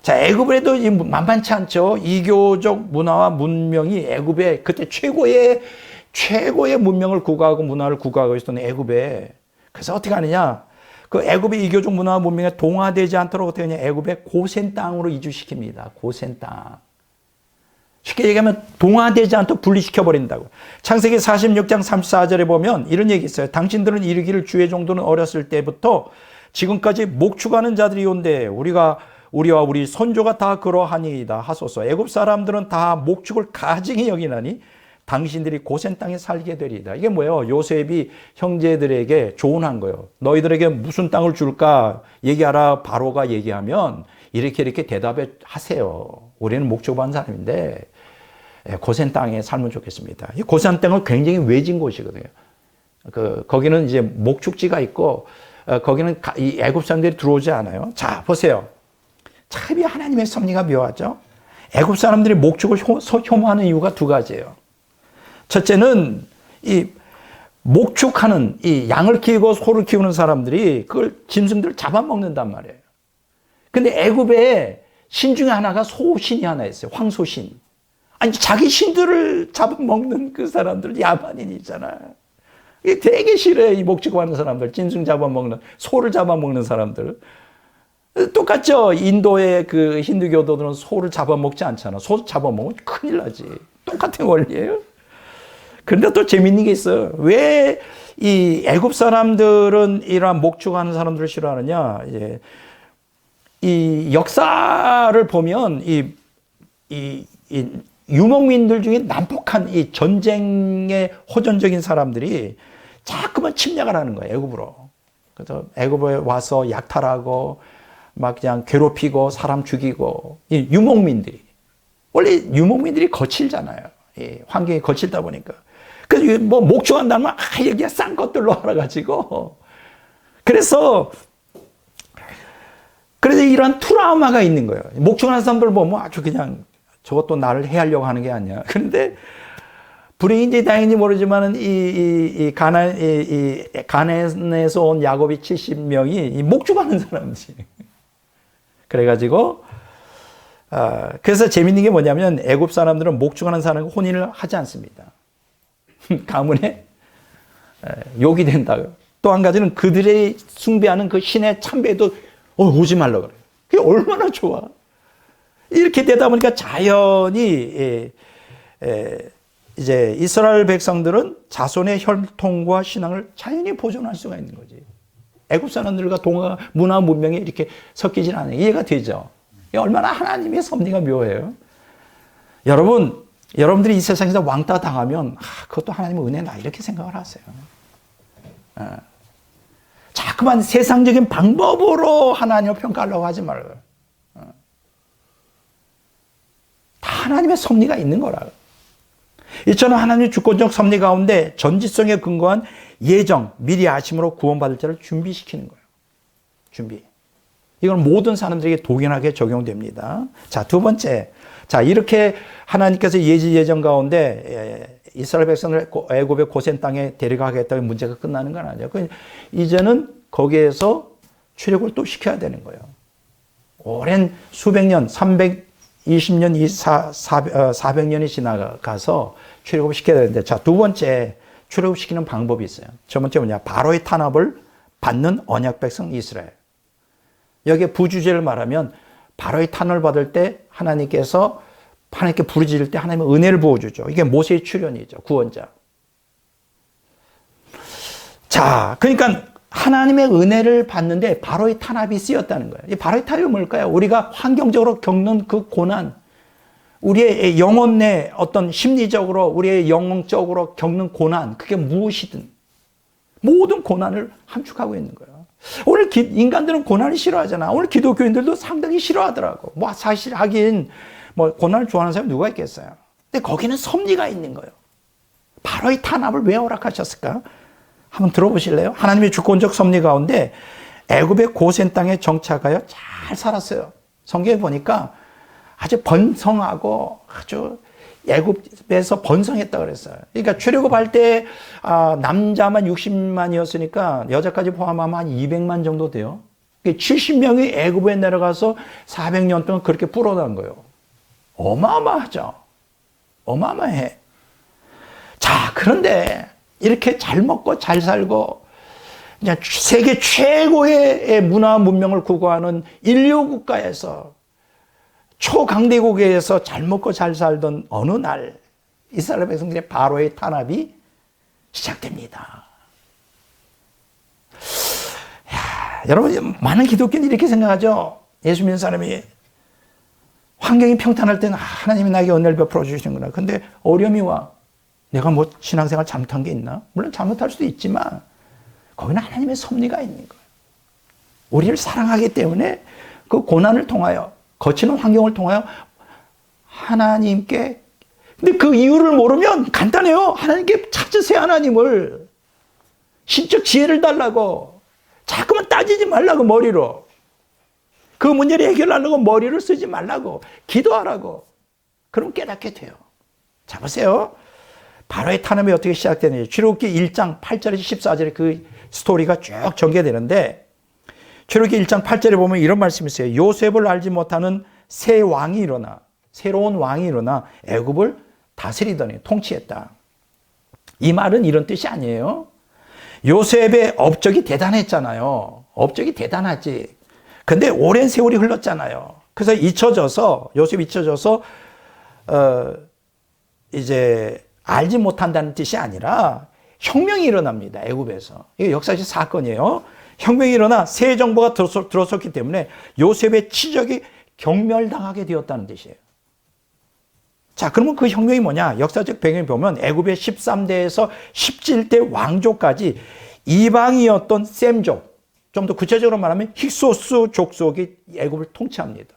자, 애굽에도 만만치 않죠. 이교적 문화와 문명이 애굽에 그때 최고의 문명을 구가하고 문화를 구가하고 있었던 애굽에. 그래서 어떻게 하느냐? 그 애굽의 이교적 문화와 문명에 동화되지 않도록 어떻게 하냐? 애굽의 고센 땅으로 이주시킵니다. 고센 땅. 쉽게 얘기하면 동화되지 않도록 분리시켜 버린다고. 창세기 46장 34절에 보면 이런 얘기 있어요. 당신들은 이르기를 주의 종도는 어렸을 때부터 지금까지 목축하는 자들이 온데 우리와 우리 선조가 다 그러하니이다 하소서. 애굽 사람들은 다 목축을 가증히 여기나니 당신들이 고센 땅에 살게 되리이다. 이게 뭐예요? 요셉이 형제들에게 조언한 거예요. 너희들에게 무슨 땅을 줄까 얘기하라. 바로가 얘기하면 이렇게 대답해 하세요. 우리는 목축한 사람인데 고센 땅에 살면 좋겠습니다. 이 고센 땅은 굉장히 외진 곳이거든요. 거기는 이제 목축지가 있고 거기는 이 애굽 사람들이 들어오지 않아요. 자, 보세요. 참 이 하나님의 섭리가 묘하죠. 애굽 사람들이 목축을 혐오하는 이유가 두 가지예요. 첫째는 이 목축하는 이 양을 키우고 소를 키우는 사람들이 그걸 짐승들을 잡아먹는단 말이에요. 근데 애굽에 신 중에 하나가 소신이 하나 있어요. 황소신. 아니, 자기 신들을 잡아먹는 그 사람들 야만인이잖아요. 이게 되게 싫어요. 이 목축하는 사람들, 짐승 잡아먹는, 소를 잡아먹는 사람들. 똑같죠. 인도의 그 힌두교도들은 소를 잡아먹지 않잖아. 소 잡아먹으면 큰일 나지. 똑같은 원리예요. 그런데 또 재밌는 게 있어요. 왜 이 애굽 사람들은 이러한 목축하는 사람들을 싫어하느냐? 이 역사를 보면 이 유목민들 중에 난폭한 이 전쟁에 호전적인 사람들이 자꾸만 침략을 하는 거예요. 애굽으로. 그래서 애굽에 와서 약탈하고 막 그냥 괴롭히고 사람 죽이고 이 유목민들이 원래 유목민들이 거칠잖아요. 이 환경이 거칠다 보니까. 그래서 뭐 목축한다면 여기가 싼 것들로 알아가지고 그래서 이런 트라우마가 있는 거예요. 목축하는 사람들 보면 아주 그냥 저것도 나를 해하려고 하는 게 아니야. 그런데 불행인지 다행인지 모르지만 가나안에서 온 야곱이 70명이 목축하는 사람이지. 그래가지고 그래서 재밌는 게 뭐냐면 애굽 사람들은 목축하는 사람과 혼인을 하지 않습니다. 가문에 욕이 된다. 또 한 가지는 그들의 숭배하는 그 신의 참배도 오지 말라 그래요. 그게 얼마나 좋아. 이렇게 되다 보니까 자연히 이제 이스라엘 백성들은 자손의 혈통과 신앙을 자연히 보존할 수가 있는 거지. 애굽 사람들과 동화 문화 문명이 이렇게 섞이진 않아요. 이해가 되죠? 얼마나 하나님의 섭리가 묘해요. 여러분들이 이 세상에서 왕따 당하면 그것도 하나님의 은혜다 이렇게 생각을 하세요. 자꾸만 세상적인 방법으로 하나님을 평가하려고 하지 말고요. 다 하나님의 섭리가 있는 거라고. 이처럼 하나님의 주권적 섭리 가운데 전지성에 근거한 예정, 미리 아심으로 구원받을 자를 준비시키는 거예요. 준비. 이건 모든 사람들에게 동일하게 적용됩니다. 자, 두 번째. 자, 이렇게 하나님께서 예정 가운데 이스라엘 백성을 애굽의 고센 땅에 데려가겠다고 문제가 끝나는 건 아니에요. 이제는 거기에서 출애굽을 또 시켜야 되는 거예요. 오랜 수백 년, 320년, 400년이 지나가서 출애굽을 시켜야 되는데, 자, 두 번째 출애굽 시키는 방법이 있어요. 첫 번째 뭐냐? 바로의 탄압을 받는 언약 백성 이스라엘. 여기에 부주제를 말하면 바로의 탄압을 받을 때 하나님께서 하나님께 부르짖을 때 하나님은 은혜를 부어주죠. 이게 모세의 출현이죠. 구원자. 자, 그러니까 하나님의 은혜를 받는데 바로의 탄압이 쓰였다는 거예요. 이 바로의 탄압이 뭘까요? 우리가 환경적으로 겪는 그 고난, 우리의 영혼 내 어떤 심리적으로, 우리의 영적으로 겪는 고난, 그게 무엇이든 모든 고난을 함축하고 있는 거예요. 오늘 인간들은 고난을 싫어하잖아. 오늘 기독교인들도 상당히 싫어하더라고. 사실 하긴 고난을 좋아하는 사람이 누가 있겠어요. 근데 거기는 섭리가 있는 거예요. 바로의 탄압을 왜 허락하셨을까? 한번 들어보실래요? 하나님의 주권적 섭리 가운데 애굽의 고센 땅에 정착하여 잘 살았어요. 성경에 보니까 아주 번성하고 아주 애굽에서 번성했다 그랬어요. 그러니까 출애굽할 때 남자만 60만이었으니까 여자까지 포함하면 한 200만 정도 돼요. 70명이 애굽에 내려가서 400년 동안 그렇게 불어난 거예요. 어마어마하죠. 어마어마해. 자, 그런데 이렇게 잘 먹고 잘 살고 그냥 세계 최고의 문화 문명을 구가하는 인류 국가에서 초강대국에서 잘 먹고 잘 살던 어느 날 이스라엘 백성들의 바로의 탄압이 시작됩니다. 여러분, 많은 기독교인들이 이렇게 생각하죠. 예수 믿는 사람이 환경이 평탄할 때는 하나님이 나에게 은혜를 베풀어 주시는구나. 근데 어려움이 와. 내가 신앙생활 잘못한 게 있나? 물론 잘못할 수도 있지만 거기는 하나님의 섭리가 있는 거예요. 우리를 사랑하기 때문에 그 고난을 통하여, 거치는 환경을 통하여 하나님께, 근데 그 이유를 모르면 간단해요. 하나님께 찾으세요. 하나님을. 신적 지혜를 달라고. 자꾸만 따지지 말라고, 머리로. 그 문제를 해결하려고 머리를 쓰지 말라고. 기도하라고. 그럼 깨닫게 돼요. 자, 보세요. 바로의 탄압이 어떻게 시작되는지. 출애굽기 1장 8절에서 14절에 그 스토리가 쭉 전개되는데, 출애굽기 1장 8절에 보면 이런 말씀이 있어요. 요셉을 알지 못하는 새 왕이 일어나, 새로운 왕이 일어나 애굽을 다스리더니 통치했다. 이 말은 이런 뜻이 아니에요. 요셉의 업적이 대단했잖아요. 업적이 대단하지. 근데 오랜 세월이 흘렀잖아요. 그래서 요셉이 잊혀져서 이제 알지 못한다는 뜻이 아니라 혁명이 일어납니다. 애굽에서. 이게 역사적 사건이에요. 혁명이 일어나 새 정부가 들어섰기 때문에 요셉의 치적이 경멸당하게 되었다는 뜻이에요. 자, 그러면 그 혁명이 뭐냐? 역사적 배경을 보면 애굽의 13대에서 17대 왕족까지 이방이었던 셈족, 좀 더 구체적으로 말하면 힉소스 족속이 애굽을 통치합니다.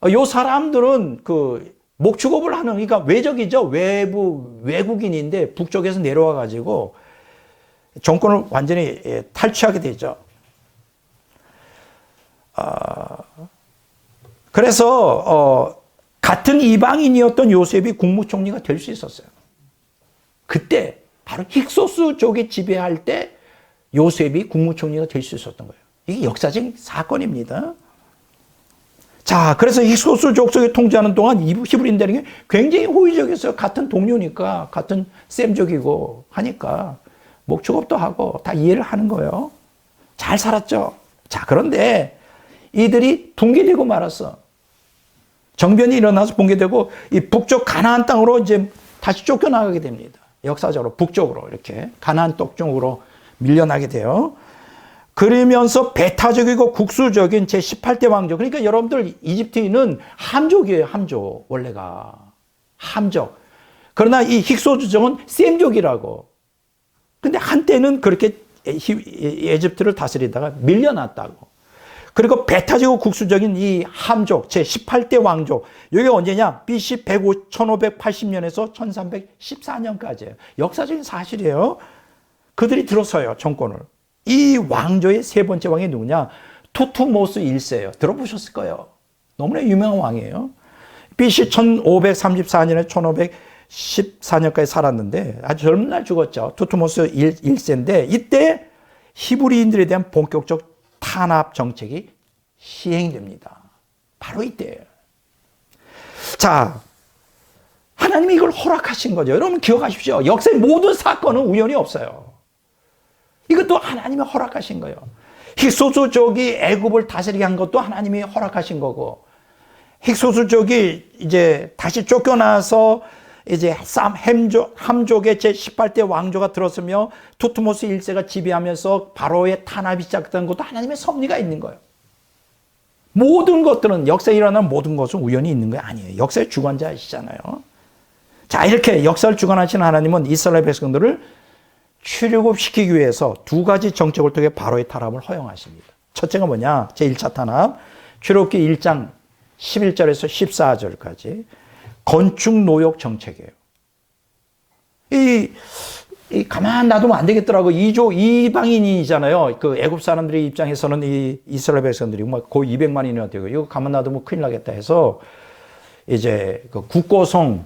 이 사람들은 목축업을 하는, 그러니까 외적이죠. 외국인인데 북쪽에서 내려와 가지고 정권을 완전히 탈취하게 되죠. 그래서 같은 이방인이었던 요셉이 국무총리가 될 수 있었어요. 그때 바로 힉소스족이 지배할 때 요셉이 국무총리가 될 수 있었던 거예요. 이게 역사적인 사건입니다. 자, 그래서 힉소스 족속이 통치하는 동안 히브리인들에게 굉장히 호의적이었어요. 같은 동료니까, 같은 셈족이고 하니까 목축업도 하고 다 이해를 하는 거예요. 잘 살았죠. 자, 그런데 이들이 붕괴되고 말았어. 정변이 일어나서 붕괴되고 이 북쪽 가나안 땅으로 이제 다시 쫓겨나가게 됩니다. 역사적으로 북쪽으로 이렇게 가나안 땅 쪽으로 밀려나게 돼요. 그러면서 배타적이고 국수적인 제18대 왕조. 그러니까 여러분들 이집트인은 함족이에요. 함족. 원래가. 함족. 그러나 이 힉소족은 셈족이라고. 근데 한때는 그렇게 에집트를 다스리다가 밀려났다고. 그리고 배타적이고 국수적인 이 함족, 제18대 왕족. 이게 언제냐? BC 1580년에서 1314년까지예요. 역사적인 사실이에요. 그들이 들어서요, 정권을. 이 왕조의 세 번째 왕이 누구냐? 투투모스 1세예요. 들어보셨을 거예요. 너무나 유명한 왕이에요. BC 1534년에 1514년까지 살았는데 아주 젊은 날 죽었죠. 투투모스 1세인데 이때 히브리인들에 대한 본격적 탄압 정책이 시행됩니다. 바로 이때예요. 자, 하나님이 이걸 허락하신 거죠. 여러분 기억하십시오. 역사의 모든 사건은 우연이 없어요. 이것도 하나님이 허락하신 거예요. 힉소스족이 애굽을 다스리게 한 것도 하나님이 허락하신 거고, 힉소스족이 이제 다시 쫓겨나서 이제 함족의 제18대 왕조가 들었으며 투트모스 1세가 지배하면서 바로의 탄압이 시작된 것도 하나님의 섭리가 있는 거예요. 모든 것들은 역사에 일어나는 모든 것은 우연히 있는 거 아니에요. 역사의 주관자이시잖아요. 자, 이렇게 역사를 주관하시는 하나님은 이스라엘 백성들을 출애굽시키기 위해서 두 가지 정책을 통해 바로의 탄압을 허용하십니다. 첫째가 뭐냐? 제1차 탄압, 출애굽기 1장 11절에서 14절까지 건축 노역 정책이에요. 가만 놔두면 안 되겠더라고. 이방인이잖아요. 그 애굽 사람들의 입장에서는 이 이스라엘 백성들이 거의 200만이나 되고, 이거 가만 놔두면 큰일 나겠다 해서 이제 그 국고성,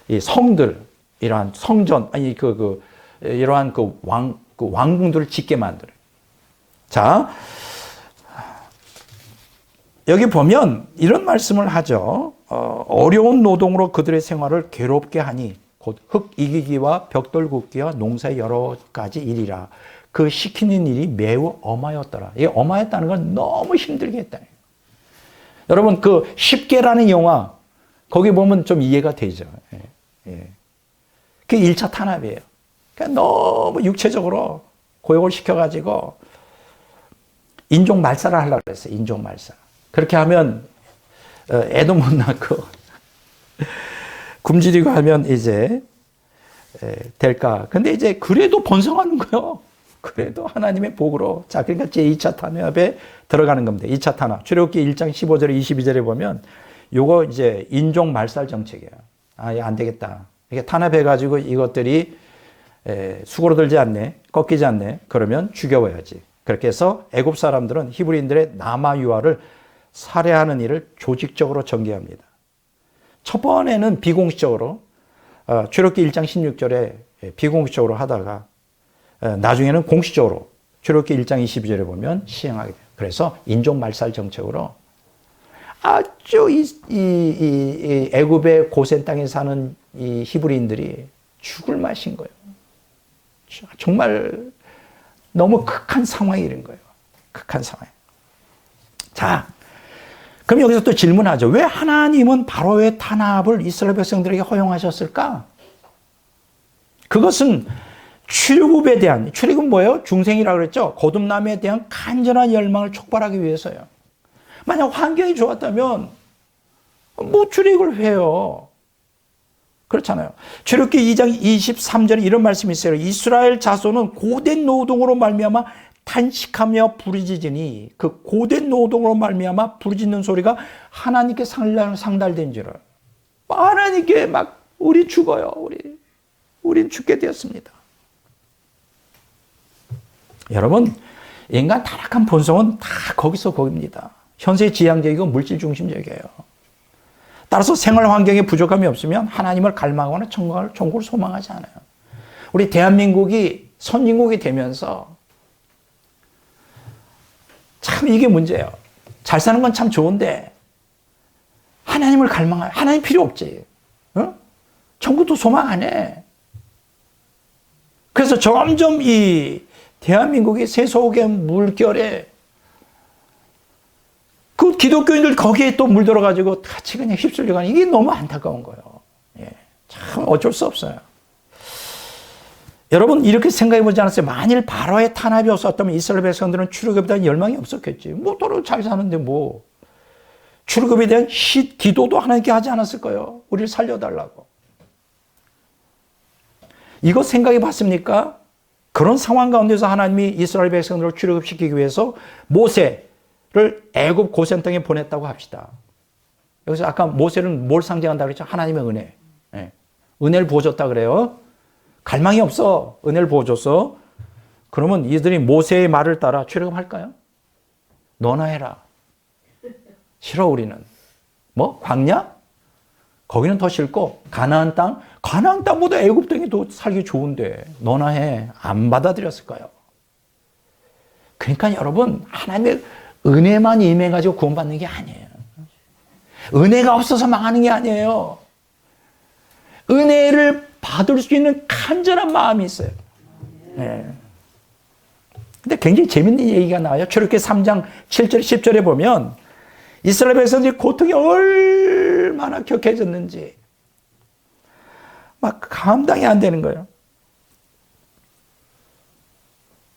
이 성들, 이러한 성전, 이러한 왕궁들을 짓게 만들어요. 자, 여기 보면 이런 말씀을 하죠. 어려운 노동으로 그들의 생활을 괴롭게 하니 곧 흙 이기기와 벽돌 굽기와 농사의 여러 가지 일이라. 그 시키는 일이 매우 엄하였더라. 이게 엄하였다는 건 너무 힘들게 했다. 여러분 그 쉽게라는 영화 거기 보면 좀 이해가 되죠. 예. 그게 1차 탄압이에요. 그러니까 너무 육체적으로 고역을 시켜가지고 인종 말살을 하려고 그랬어요. 인종 말살. 그렇게 하면 애도 못 낳고 굶주리고 하면 이제 될까. 근데 이제 그래도 번성하는 거예요. 그래도 하나님의 복으로. 자, 그러니까 제2차 탄압에 들어가는 겁니다. 2차 탄압. 출애굽기 1장 15절에 22절에 보면 요거 이제 인종 말살 정책이에요. 아, 이거 안 되겠다. 이렇게 탄압해가지고 이것들이 수고로들지 않네, 꺾이지 않네. 그러면 죽여버려야지. 그렇게 해서 애굽 사람들은 히브리인들의 남아 유아를 살해하는 일을 조직적으로 전개합니다. 첫 번에는 비공식적으로 출애굽기 1장 16절에 비공식적으로 하다가 나중에는 공식적으로 출애굽기 1장 22절에 보면 시행하게 돼요. 그래서 인종 말살 정책으로 아주 이 애굽의 고센 땅에 사는 이 히브리인들이 죽을 맛인 거예요. 정말 너무 극한 상황이 이런 거예요. 극한 상황. 자, 그럼 여기서 또 질문하죠. 왜 하나님은 바로의 탄압을 이스라엘 백성들에게 허용하셨을까? 그것은 출애굽에 대한, 출애굽은 뭐예요? 중생이라고 그랬죠? 거듭남에 대한 간절한 열망을 촉발하기 위해서요. 만약 환경이 좋았다면 뭐 출애굽을 해요. 그렇잖아요. 출애굽기 2장 23절에 이런 말씀이 있어요. 이스라엘 자손은 고된 노동으로 말미암아 탄식하며 부르짖으니 그 고된 노동으로 말미암아 부르짖는 소리가 하나님께 상달된 줄을. 하나님께 막 우리 죽어요. 우린 죽게 되었습니다. 여러분, 인간 타락한 본성은 다 거기서 거기입니다. 현세 지향적이고 물질 중심적이에요. 따라서 생활 환경에 부족함이 없으면 하나님을 갈망하거나 천국을 소망하지 않아요. 우리 대한민국이 선진국이 되면서 참 이게 문제예요. 잘 사는 건 참 좋은데 하나님을 갈망해. 하나님 필요 없지. 어? 천국도 소망 안 해. 그래서 점점 이 대한민국이 세속의 물결에 그 기독교인들 거기에 또 물들어가지고 같이 그냥 휩쓸려가는 이게 너무 안타까운 거예요. 예, 참 어쩔 수 없어요. 여러분 이렇게 생각해 보지 않았어요? 만일 바로의 탄압이 없었다면 이스라엘 백성들은 출애굽에 대한 열망이 없었겠지. 뭐 도로 잘 사는데 뭐 출애굽에 대한 기도도 하나님께 하지 않았을 거예요. 우리를 살려달라고. 이거 생각해 봤습니까? 그런 상황 가운데서 하나님이 이스라엘 백성들을 출애굽시키기 위해서 모세를 애굽 고센 땅에 보냈다고 합시다. 여기서 아까 모세는 뭘 상징한다고 그랬죠? 하나님의 은혜. 네. 은혜를 부어줬다 그래요. 갈망이 없어. 은혜를 부어줬어. 그러면 이들이 모세의 말을 따라 출애굽할까요? 너나 해라. 싫어 우리는. 뭐? 광야? 거기는 더 싫고 가나안 땅? 가나안 땅보다 애굽 땅이 더 살기 좋은데 너나 해. 안 받아들였을까요? 그러니까 여러분 하나님의 은혜만 임해가지고 구원받는 게 아니에요. 은혜가 없어서 망하는 게 아니에요. 은혜를 받을 수 있는 간절한 마음이 있어요. 네. 근데 굉장히 재밌는 얘기가 나와요. 출애굽기 3장 7절 10절에 보면 이스라엘 백성들이 고통이 얼마나 격해졌는지 막 감당이 안 되는 거예요.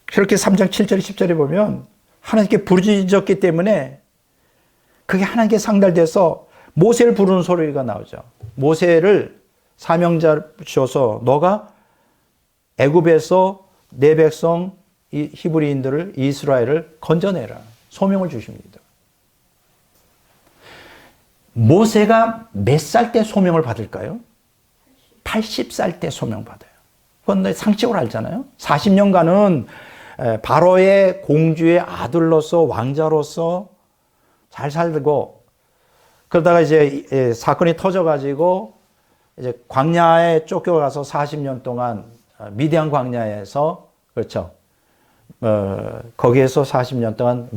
출애굽기 3장 7절 10절에 보면 하나님께 부르짖었기 때문에 그게 하나님께 상달돼서 모세를 부르는 소리가 나오죠. 모세를 사명자 주셔서 너가 애굽에서 내 백성 히브리인들을 이스라엘을 건져내라. 소명을 주십니다. 모세가 몇 살 때 소명을 받을까요? 80살 때 소명 받아요. 그건 상식으로 알잖아요. 40년간은 바로의 공주의 아들로서 왕자로서 잘 살고 그러다가 이제 사건이 터져가지고 이제 광야에 쫓겨가서 40년 동안 미디안 광야에서 그렇죠. 거기에서 40년 동안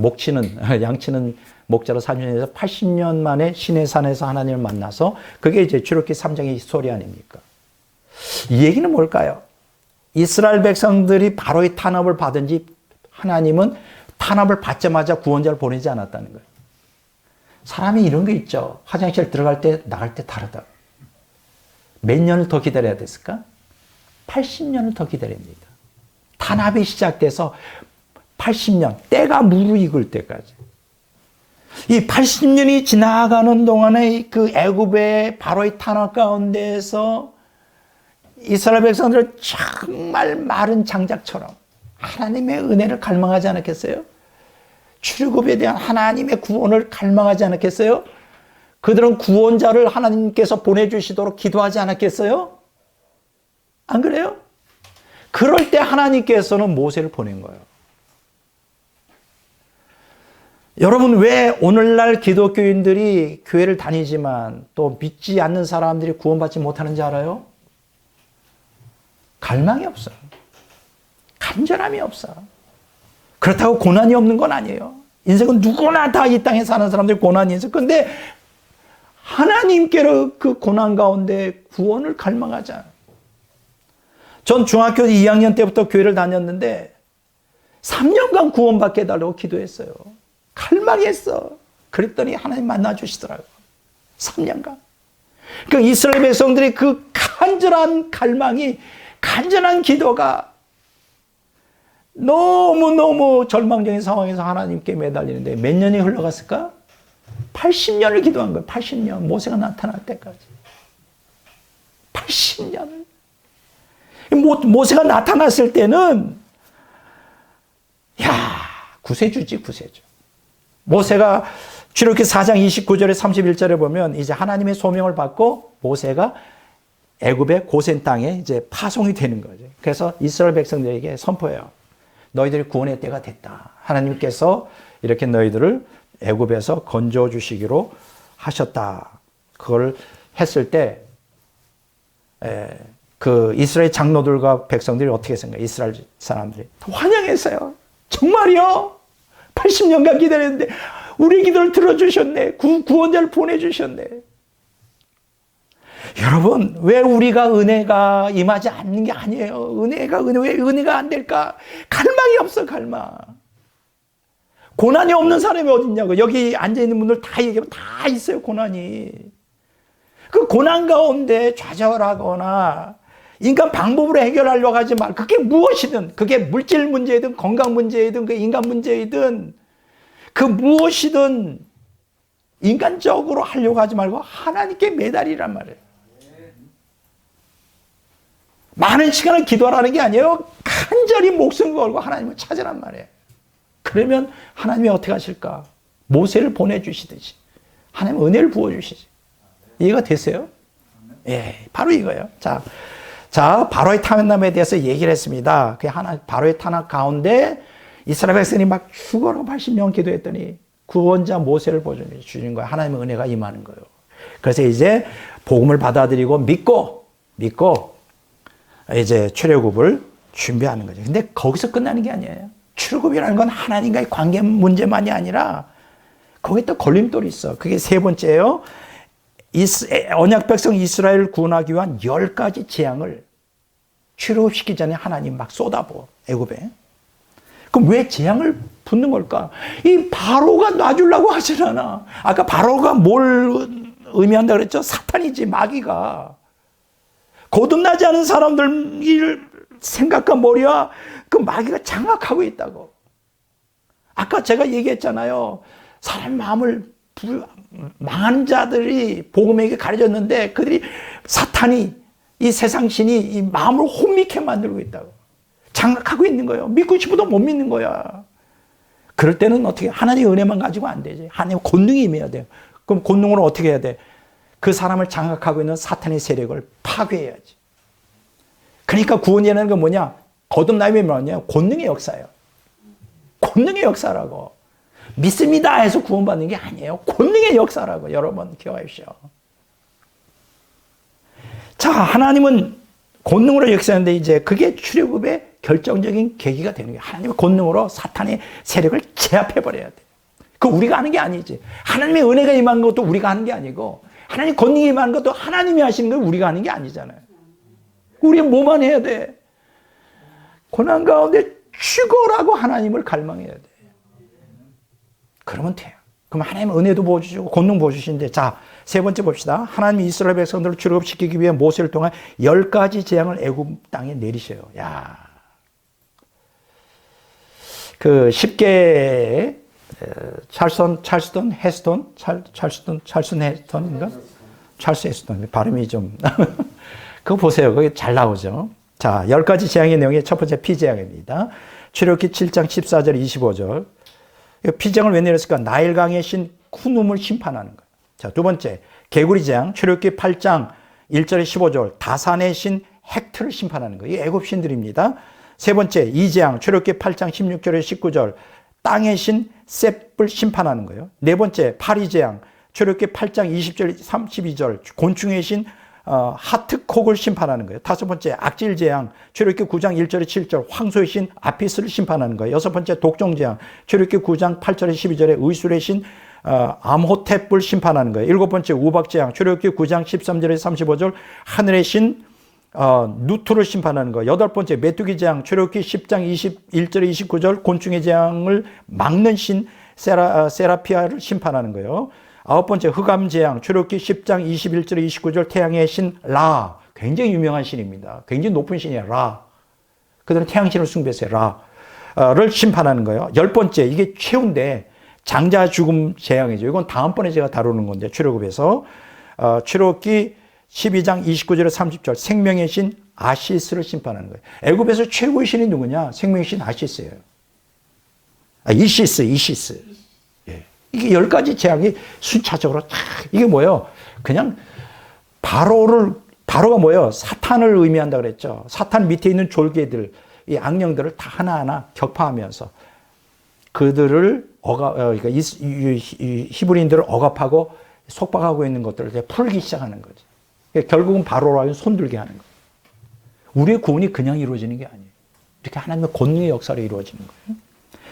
양치는 목자로 30년에서 80년 만에 시내산에서 하나님을 만나서 그게 이제 출애굽기 3장의 스토리 아닙니까? 이 얘기는 뭘까요? 이스라엘 백성들이 바로의 탄압을 받은 지 하나님은 탄압을 받자마자 구원자를 보내지 않았다는 거예요. 사람이 이런 게 있죠. 화장실 들어갈 때 나갈 때 다르다. 몇 년을 더 기다려야 됐을까? 80년을 더 기다립니다. 탄압이 시작돼서 80년, 때가 무르익을 때까지. 이 80년이 지나가는 동안에 그 애굽의 바로의 탄압 가운데에서 이스라엘 백성들은 정말 마른 장작처럼 하나님의 은혜를 갈망하지 않았겠어요? 출애굽에 대한 하나님의 구원을 갈망하지 않았겠어요? 그들은 구원자를 하나님께서 보내주시도록 기도하지 않았겠어요? 안 그래요? 그럴 때 하나님께서는 모세를 보낸 거예요. 여러분 왜 오늘날 기독교인들이 교회를 다니지만 또 믿지 않는 사람들이 구원받지 못하는지 알아요? 갈망이 없어요. 간절함이 없어. 그렇다고 고난이 없는 건 아니에요. 인생은 누구나 다 이 땅에 사는 사람들이 고난이 있어요. 그런데 하나님께로 그 고난 가운데 구원을 갈망하자. 전 중학교 2학년 때부터 교회를 다녔는데 3년간 구원받게 해달라고 기도했어요. 갈망했어. 그랬더니 하나님 만나주시더라고요. 3년간. 그러니까 이스라엘 백성들이 그 간절한 갈망이 간절한 기도가 너무너무 절망적인 상황에서 하나님께 매달리는데 몇 년이 흘러갔을까? 80년을 기도한 거예요. 80년. 모세가 나타날 때까지. 80년을. 모세가 나타났을 때는 구세주지 구세주. 모세가 출애굽기 4장 29절에 31절에 보면 이제 하나님의 소명을 받고 모세가 애굽의 고센 땅에 이제 파송이 되는 거죠. 그래서 이스라엘 백성들에게 선포해요. 너희들이 구원의 때가 됐다. 하나님께서 이렇게 너희들을 애굽에서 건져 주시기로 하셨다. 그걸 했을 때, 그 이스라엘 장로들과 백성들이 어떻게 생각해요? 이스라엘 사람들이 환영했어요. 정말요? 80년간 기다렸는데 우리 기도를 들어주셨네. 구원자를 보내주셨네. 여러분, 왜 우리가 은혜가 임하지 않는 게 아니에요. 왜 은혜가 안 될까? 갈망이 없어, 갈망. 고난이 없는 사람이 어딨냐고. 여기 앉아있는 분들 다 얘기하면 다 있어요, 고난이. 그 고난 가운데 좌절하거나 인간 방법으로 해결하려고 하지 말고, 그게 무엇이든, 그게 물질 문제이든 건강 문제이든 그 인간 문제이든 그 무엇이든 인간적으로 하려고 하지 말고 하나님께 매달리란 말이에요. 많은 시간을 기도하라는 게 아니에요. 간절히 목숨 걸고 하나님을 찾으란 말이에요. 그러면 하나님이 어떻게 하실까? 모세를 보내주시듯이 하나님 은혜를 부어주시지. 이해가 되세요? 예, 바로 이거예요. 자, 바로의 탄압에 대해서 얘기를 했습니다. 그 바로의 탄압 가운데 이스라엘 백성이 막 죽어라고 80년 기도했더니 구원자 모세를 보여주신 거예요. 하나님의 은혜가 임하는 거예요. 그래서 이제 복음을 받아들이고 믿고 이제 출애굽을 준비하는 거죠. 근데 거기서 끝나는 게 아니에요. 출애굽이라는 건 하나님과의 관계 문제만이 아니라 거기에 또 걸림돌이 있어. 그게 세 번째예요. 언약 백성 이스라엘을 구원하기 위한 10가지 재앙을 출애굽시키기 전에 하나님 막 쏟아부어, 애굽에. 그럼 왜 재앙을 붓는 걸까? 이 바로가 놔주려고 하질 않아. 아까 바로가 뭘 의미한다 그랬죠? 사탄이지, 마귀가. 거듭나지 않은 사람들 생각과 머리와 그 마귀가 장악하고 있다고. 아까 제가 얘기했잖아요. 사람 마음을 망한 자들이 복음에게 가려졌는데 그들이 사탄이 이 세상 신이 이 마음을 혼미케 만들고 있다고. 장악하고 있는 거예요. 믿고 싶어도 못 믿는 거야. 그럴 때는 어떻게, 하나님의 은혜만 가지고 안 되지. 하나님의 권능이 임해야 돼요. 그럼 권능으로 어떻게 해야 돼? 그 사람을 장악하고 있는 사탄의 세력을 파괴해야지. 그러니까 구원이라는 건 뭐냐? 거듭남이 뭐냐? 권능의 역사예요. 권능의 역사라고. 믿습니다 해서 구원받는 게 아니에요. 권능의 역사라고. 여러분 기억하십시오. 자, 하나님은 권능으로 역사하는데 이제 그게 출애굽의 결정적인 계기가 되는 거예요. 하나님의 권능으로 사탄의 세력을 제압해버려야 돼. 그거 우리가 하는 게 아니지. 하나님의 은혜가 임한 것도 우리가 하는 게 아니고 하나님의 권능이 임한 것도 하나님이 하시는 걸 우리가 하는 게 아니잖아요. 우리는 뭐만 해야 돼? 고난 가운데 죽어라고 하나님을 갈망해야 돼. 그러면 돼요. 그럼 하나님은 은혜도 보여주시고 권능 보여주시는데, 자, 세 번째 봅시다. 하나님이 이스라엘 백성들을 출애굽시키기 위해 모세를 통해 10가지 재앙을 애굽 땅에 내리셔요. 야, 그 쉽게 찰스 헤스턴 발음이 좀 그거 보세요. 거기 잘 나오죠. 자, 10가지 재앙의 내용이 첫 번째 피재앙입니다. 출애굽기 7장 14절 25절. 피재앙을 왜 내렸을까? 나일강의 신 쿠눔을 심판하는 거예요. 자, 두 번째 개구리 재앙. 출애굽기 8장 1절에 15절. 다산의 신 헥트를 심판하는 거예요. 이 애굽 신들입니다. 세 번째 이재앙. 출애굽기 8장 16절에 19절. 땅의 신 셉을 심판하는 거예요. 네 번째 파리재앙. 출애굽기 8장 20절 32절. 곤충의 신 하트콕을 심판하는 거예요. 다섯 번째 악질재앙. 출애굽기 9장 1절에 7절. 황소의 신 아피스를 심판하는 거예요. 여섯 번째 독종재앙. 출애굽기 9장 8절에 12절에 의술의 신 암호탭을 심판하는 거예요. 일곱 번째 우박재앙. 출애굽기 9장 13절에 35절. 하늘의 신 누트를 심판하는 거. 여덟 번째 메뚜기 재앙. 출애굽기 10장 21절에 29절. 곤충의 재앙을 막는 신 세라피아를 심판하는 거예요. 아홉 번째 흑암 재앙. 출애굽기 10장 21절에 29절. 태양의 신 라. 굉장히 유명한 신입니다. 굉장히 높은 신이에요. 라. 그들은 태양신을 숭배했어요. 라를 심판하는 거예요. 열 번째, 이게 최후인데 장자 죽음 재앙이죠. 이건 다음번에 제가 다루는 건데, 출애굽에서 출애굽기 12장 29절에 30절. 생명의 신 아시스를 심판하는 거예요. 애굽에서 최고의 신이 누구냐? 생명의 신 아시스예요. 이시스. 예. 이게 10가지 재앙이 순차적으로 이게 뭐예요? 그냥 바로가 뭐예요? 사탄을 의미한다 그랬죠. 사탄 밑에 있는 졸개들, 이 악령들을 다 하나하나 격파하면서 그들을 그러니까 히브리인들을 억압하고 속박하고 있는 것들을 이제 풀기 시작하는 거지. 결국은 바로로 손들게 하는 거예요. 우리의 구원이 그냥 이루어지는 게 아니에요. 이렇게 하나님의 권능의 역사로 이루어지는 거예요.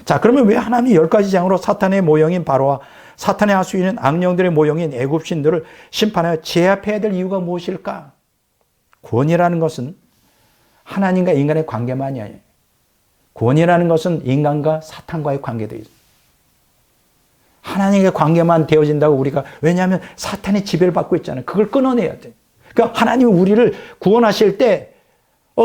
자, 그러면 왜 하나님이 10가지 장으로 사탄의 모형인 바로와 사탄의 하수인은 악령들의 모형인 애굽신들을 심판하여 제압해야 될 이유가 무엇일까? 구원이라는 것은 하나님과 인간의 관계만이 아니에요. 구원이라는 것은 인간과 사탄과의 관계도 있어요. 하나님의 관계만 되어진다고 우리가, 왜냐하면 사탄의 지배를 받고 있잖아요. 그걸 끊어내야 돼. 그러니까 하나님이 우리를 구원하실 때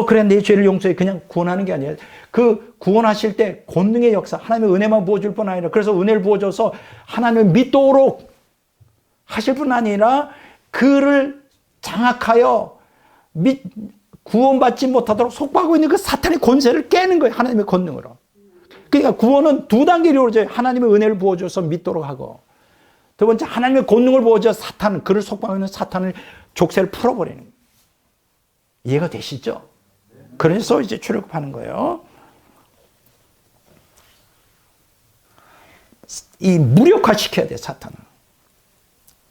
그래 내 죄를 용서해 그냥 구원하는 게 아니라 그 구원하실 때 권능의 역사, 하나님의 은혜만 부어줄 뿐 아니라, 그래서 은혜를 부어줘서 하나님을 믿도록 하실 뿐 아니라 그를 장악하여 구원받지 못하도록 속박하고 있는 그 사탄의 권세를 깨는 거예요. 하나님의 권능으로. 그러니까 구원은 두 단계로 이루어져요. 하나님의 은혜를 부어줘서 믿도록 하고, 두 번째 하나님의 권능을 부어줘 사탄, 그를 속박하고 있는 사탄을 족쇄를 풀어버리는 거예요. 이해가 되시죠? 그래서 이제 출애굽하는 거예요. 이 무력화시켜야 돼, 사탄을.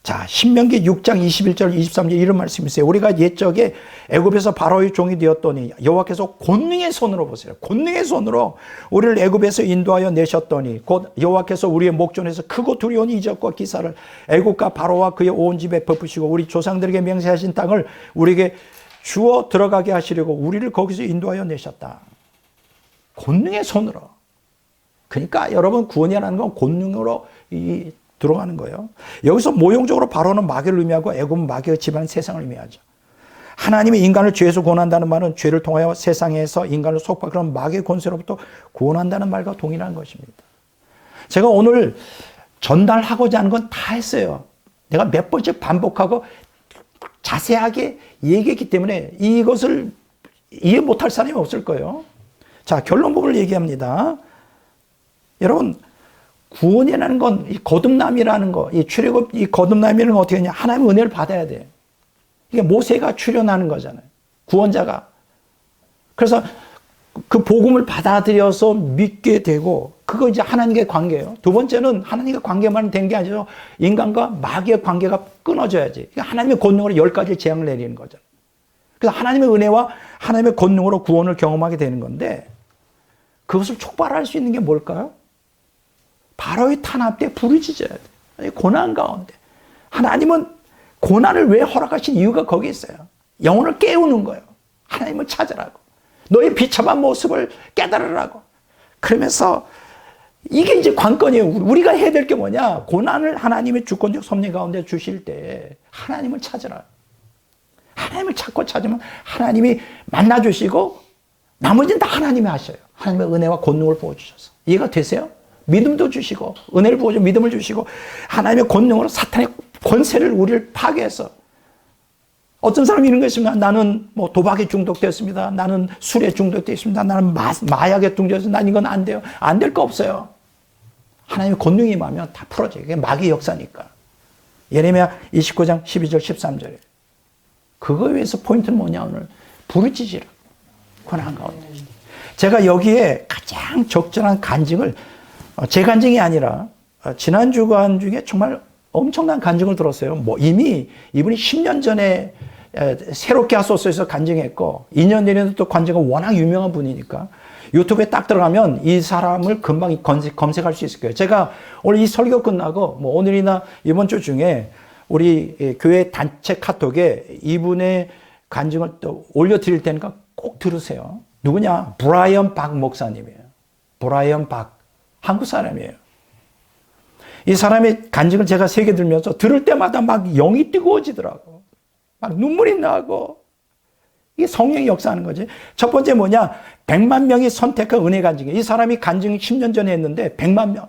자, 신명기 6장 21절 23절 이런 말씀이 있어요. 우리가 옛적에 애굽에서 바로의 종이 되었더니 여호와께서 권능의 손으로, 보세요, 권능의 손으로 우리를 애굽에서 인도하여 내셨더니 곧 여호와께서 우리의 목전에서 크고 두려운 이적과 기사를 애굽과 바로와 그의 온 집에 베푸시고 우리 조상들에게 맹세하신 땅을 우리에게 주어 들어가게 하시려고 우리를 거기서 인도하여 내셨다. 권능의 손으로. 그러니까 여러분, 구원이라는 건 권능으로 들어가는 거예요. 여기서 모형적으로 바로는 마귀를 의미하고 애굽은 마귀의 지방 세상을 의미하죠. 하나님이 인간을 죄에서 구원한다는 말은 죄를 통하여 세상에서 인간을 속박하는 마귀의 권세로부터 구원한다는 말과 동일한 것입니다. 제가 오늘 전달하고자 하는 건 다 했어요. 내가 몇 번째 반복하고 자세하게 얘기했기 때문에 이것을 이해 못할 사람이 없을 거예요. 자, 결론 부분을 얘기합니다. 여러분, 구원이라는 건, 이 거듭남이라는 거, 이 출애굽, 이 거듭남이라는 건 어떻게 하냐? 하나님의 은혜를 받아야 돼. 이게 모세가 출현하는 거잖아요. 구원자가. 그래서 그 복음을 받아들여서 믿게 되고, 그거 이제 하나님의 관계예요. 두 번째는 하나님과 관계만 된 게 아니라 인간과 마귀의 관계가 끊어져야지. 그러니까 하나님의 권능으로 10가지 재앙을 내리는 거잖아요. 그래서 하나님의 은혜와 하나님의 권능으로 구원을 경험하게 되는 건데, 그것을 촉발할 수 있는 게 뭘까요? 바로의 탄압 때 부르짖어야 돼. 고난 가운데. 하나님은 고난을 왜 허락하신 이유가 거기 있어요. 영혼을 깨우는 거예요. 하나님을 찾으라고. 너의 비참한 모습을 깨달으라고. 그러면서 이게 이제 관건이에요. 우리가 해야 될 게 뭐냐? 고난을 하나님의 주권적 섭리 가운데 주실 때 하나님을 찾으라. 하나님을 찾고 찾으면 하나님이 만나주시고 나머지는 다 하나님이 하셔요. 하나님의 은혜와 권능을 부어주셔서. 이해가 되세요? 믿음도 주시고 은혜를 부어주고 믿음을 주시고 하나님의 권능으로 사탄의 권세를 우리를 파괴해서, 어떤 사람이 이런 거 있습니다. 나는 뭐 도박에 중독되었습니다. 나는 술에 중독되었습니다. 나는 마약에 중독되었습니다. 난 이건 안 돼요. 안 될 거 없어요. 하나님의 권능이 임하면 다 풀어져요. 그게 마귀의 역사니까. 예레미야 29장 12절 13절에. 그거에 위해서 포인트는 뭐냐? 오늘 부르짖으라. 고난 가운데. 제가 여기에 가장 적절한 간증을, 제 간증이 아니라 지난 주간 중에 정말 엄청난 간증을 들었어요. 뭐 이미 이분이 10년 전에 새롭게 하소서에서 간증했고 2년 전에도 또 간증은 워낙 유명한 분이니까 유튜브에 딱 들어가면 이 사람을 금방 검색할 수 있을 거예요. 제가 오늘 이 설교 끝나고 뭐 오늘이나 이번 주 중에 우리 교회 단체 카톡에 이분의 간증을 또 올려드릴 테니까 꼭 들으세요. 누구냐? 브라이언 박 목사님이에요. 브라이언 박. 한국 사람이에요. 이 사람의 간증을 제가 새겨 들면서 들을 때마다 막 영이 뜨거워지더라고. 막 눈물이 나고. 이게 성령이 역사하는 거지. 첫 번째 뭐냐? 100만 명이 선택한 은혜 간증이에요. 이 사람이 간증 10년 전에 했는데 100만 명,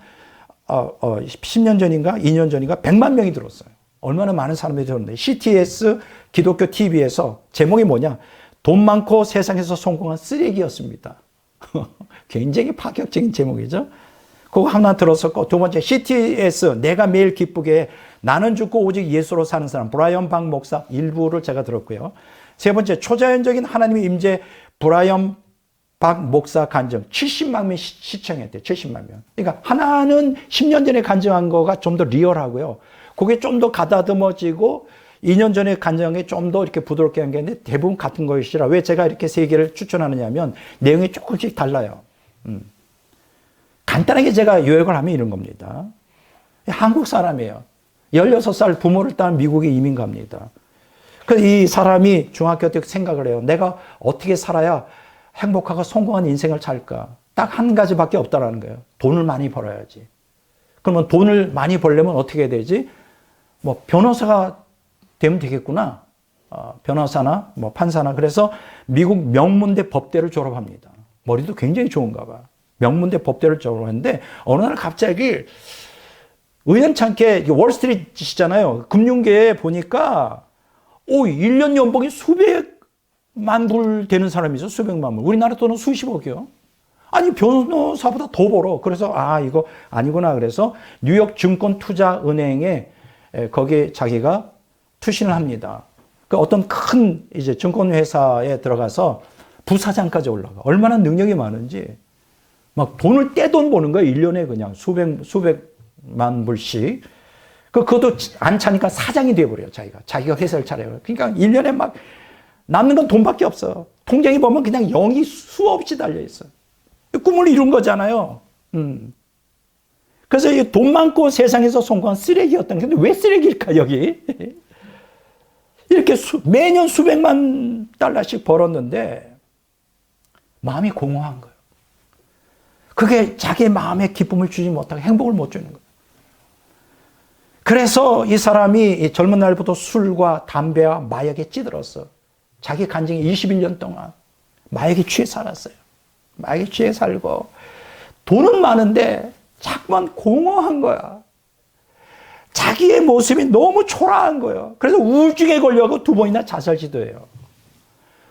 10년 전인가 2년 전인가 100만 명이 들었어요. 얼마나 많은 사람들이 들었는데 CTS 기독교 TV에서 제목이 뭐냐? 돈 많고 세상에서 성공한 쓰레기였습니다. 굉장히 파격적인 제목이죠. 그거 하나 들었었고, 두 번째 CTS 내가 매일 기쁘게 나는 죽고 오직 예수로 사는 사람 브라이언 박 목사 일부를 제가 들었고요. 세 번째 초자연적인 하나님의 임재 브라이언 박 목사 간증 70만 명 시청했대요. 70만 명. 그러니까 하나는 10년 전에 간증한 거가 좀 더 리얼하고요. 그게 좀 더 가다듬어지고 2년 전에 간장에 좀 더 이렇게 부드럽게 한 게 있는데 대부분 같은 것이라 왜 제가 이렇게 세 개를 추천하느냐면 내용이 조금씩 달라요. 간단하게 제가 요약을 하면 이런 겁니다. 한국 사람이에요. 16살 부모를 따라 미국에 이민 갑니다. 그래서 이 사람이 중학교 때 생각을 해요. 내가 어떻게 살아야 행복하고 성공한 인생을 살까? 딱 한 가지밖에 없다라는 거예요. 돈을 많이 벌어야지. 그러면 돈을 많이 벌려면 어떻게 해야 되지? 뭐 변호사가 되면 되겠구나. 변호사나 뭐 판사나. 그래서 미국 명문대 법대를 졸업합니다. 머리도 굉장히 좋은가 봐. 명문대 법대를 졸업했는데 어느 날 갑자기 우연찮게 월스트리트시잖아요. 금융계에 보니까 1년 연봉이 수백만 불 되는 사람이죠. 수백만 불. 우리나라 돈은 수십억이요. 아니 변호사보다 더 벌어. 그래서 이거 아니구나. 그래서 뉴욕 증권투자은행에 거기에 자기가 투신을 합니다. 그 어떤 큰 이제 증권회사에 들어가서 부사장까지 올라가. 얼마나 능력이 많은지 막 돈을 떼돈 버는 거예요. 1년에 그냥 수백만 불씩. 그것도 안 차니까 사장이 돼버려요. 자기가 회사를 차려요. 그러니까 1년에 막 남는 건 돈밖에 없어. 통장에 보면 그냥 0이 수없이 달려있어. 꿈을 이룬 거잖아요. 그래서 이 돈 많고 세상에서 성공한 쓰레기였던 건데 왜 쓰레기일까 여기? 이렇게 매년 수백만 달러씩 벌었는데 마음이 공허한 거예요. 그게 자기의 마음에 기쁨을 주지 못하고 행복을 못 주는 거예요. 그래서 이 사람이 젊은 날부터 술과 담배와 마약에 찌들었어. 자기 간증이 21년 동안 마약에 취해 살았어요. 마약에 취해 살고 돈은 많은데 자꾸만 공허한 거야. 자기의 모습이 너무 초라한 거예요. 그래서 우울증에 걸려고 2번이나 자살 시도해요.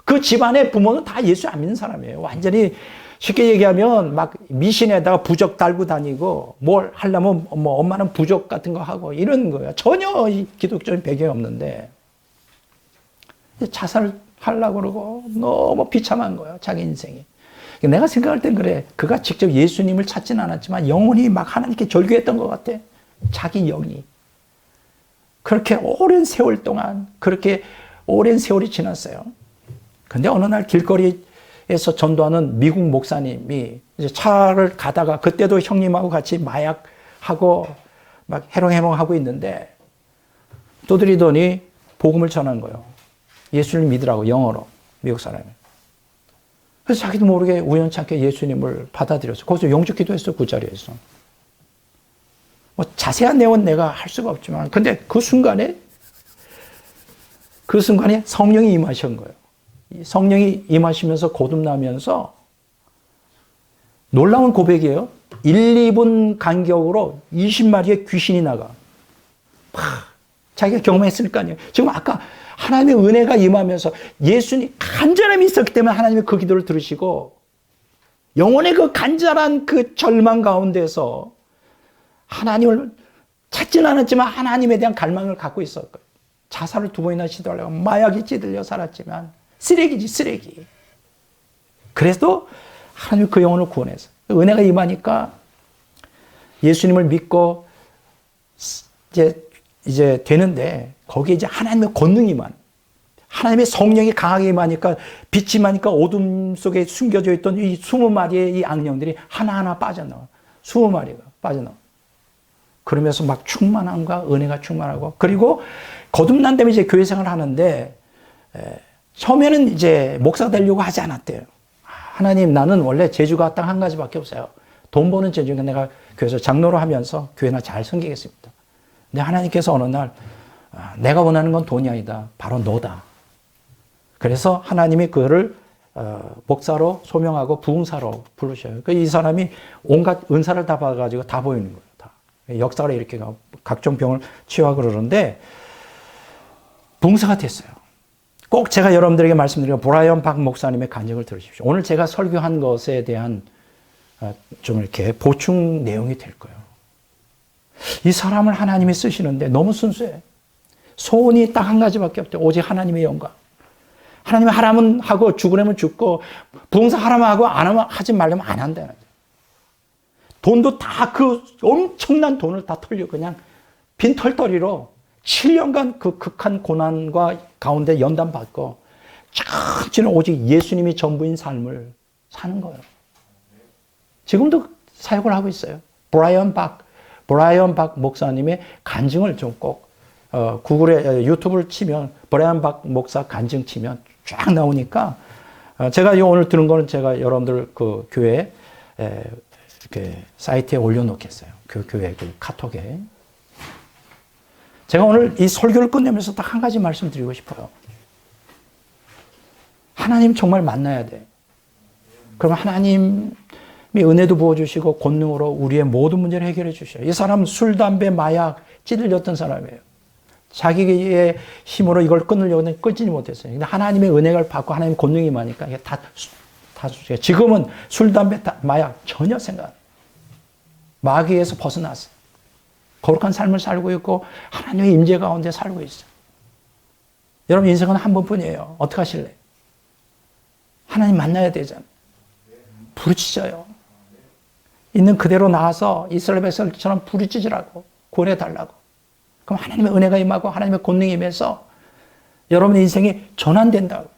그 집안의 부모는 다 예수 안 믿는 사람이에요. 완전히 쉽게 얘기하면 막 미신에다가 부적 달고 다니고 뭘 하려면 뭐 엄마는 부적 같은 거 하고 이런 거예요. 전혀 기독적인 배경이 없는데 자살을 하려고 그러고 너무 비참한 거예요. 자기 인생이. 내가 생각할 땐 그래. 그가 직접 예수님을 찾지는 않았지만 영혼이 막 하나님께 절규했던 것 같아. 자기 영이. 그렇게 오랜 세월 동안 그렇게 오랜 세월이 지났어요. 근데 어느 날 길거리에서 전도하는 미국 목사님이 이제 차를 가다가 그때도 형님하고 같이 마약하고 막 해롱해롱하고 있는데 두드리더니 복음을 전한 거예요. 예수님 믿으라고 영어로 미국 사람이. 그래서 자기도 모르게 우연찮게 예수님을 받아들였어. 거기서 영접기도 했어. 그 자리에서. 뭐 자세한 내용은 내가 할 수가 없지만 근데 그 순간에 성령이 임하신 거예요. 성령이 임하시면서 거듭나면서 놀라운 고백이에요. 1, 2분 간격으로 20마리의 귀신이 나가. 자기가 경험했을 거 아니에요. 지금 아까 하나님의 은혜가 임하면서 예수님 간절함이 있었기 때문에 하나님의 그 기도를 들으시고 영혼의 그 간절한 그 절망 가운데서 하나님을 찾지는 않았지만 하나님에 대한 갈망을 갖고 있었고요. 자살을 2번이나 시도하려고 마약에 찌들려 살았지만 쓰레기지 쓰레기. 그래도 하나님이 그 영혼을 구원했어요. 은혜가 임하니까 예수님을 믿고 이제 되는데 거기에 이제 하나님의 권능이만 하나님의 성령이 강하게 임하니까 빛이 임하니까 어둠 속에 숨겨져 있던 이 20마리의 이 악령들이 하나하나 빠져나와. 20마리가 빠져나와. 그러면서 막 충만함과 은혜가 충만하고 그리고 거듭난 다음에 이제 교회 생활을 하는데 처음에는 이제 목사가 되려고 하지 않았대요. 하나님 나는 원래 재주가 딱 한 가지밖에 없어요. 돈 버는 재주가 내가 교회에서 장로로 하면서 교회나 잘 섬기겠습니다. 근데 하나님께서 어느 날 내가 원하는 건 돈이 아니다. 바로 너다. 그래서 하나님이 그를 목사로 소명하고 부흥사로 부르셔요. 이 사람이 온갖 은사를 다 받아가지고 다 보이는 거예요. 다. 역사를 이렇게 각종 병을 치유하고 그러는데 부흥사가 됐어요. 꼭 제가 여러분들에게 말씀드리고 브라이언 박 목사님의 간증을 들으십시오. 오늘 제가 설교한 것에 대한 좀 이렇게 보충 내용이 될 거예요. 이 사람을 하나님이 쓰시는데 너무 순수해. 소원이 딱 한 가지밖에 없대. 오직 하나님의 영광. 하나님이 하라면 하고 죽으려면 죽고 부흥사 하라면 하고 안 하면 하지 말려면 안 한다는 거예요. 돈도 다 그 엄청난 돈을 다 털려 그냥 빈털터리로 7년간 그 극한 고난과 가운데 연단받고 천천히 오직 예수님이 전부인 삶을 사는 거예요. 지금도 사역을 하고 있어요. 브라이언 박 목사님의 간증을 좀 꼭 구글에 유튜브를 치면 브라이언 박 목사 간증 치면 쫙 나오니까 제가 오늘 들은 거는 제가 여러분들 그 교회 이렇게 사이트에 올려놓겠어요. 그 교회 그 카톡에. 제가 오늘 이 설교를 끝내면서 딱 한 가지 말씀드리고 싶어요. 하나님 정말 만나야 돼. 그럼 하나님이 은혜도 부어주시고 권능으로 우리의 모든 문제를 해결해 주셔요. 이 사람은 술, 담배, 마약 찌들렸던 사람이에요. 자기의 힘으로 이걸 끊으려고 했는데 끊지 못했어요. 근데 하나님의 은혜를 받고 하나님 권능이 많으니까 이게 다 지금은 술, 담배, 마약 전혀 생각 안 해요. 마귀에서 벗어났어요. 거룩한 삶을 살고 있고 하나님의 임재 가운데 살고 있어요. 여러분 인생은 한 번뿐이에요. 어떻게 하실래요? 하나님 만나야 되잖아요. 부르짖어요. 있는 그대로 나와서 이스라엘 백성처럼 부르짖으라고 구원해달라고. 그럼 하나님의 은혜가 임하고 하나님의 권능이 임해서 여러분의 인생이 전환된다고.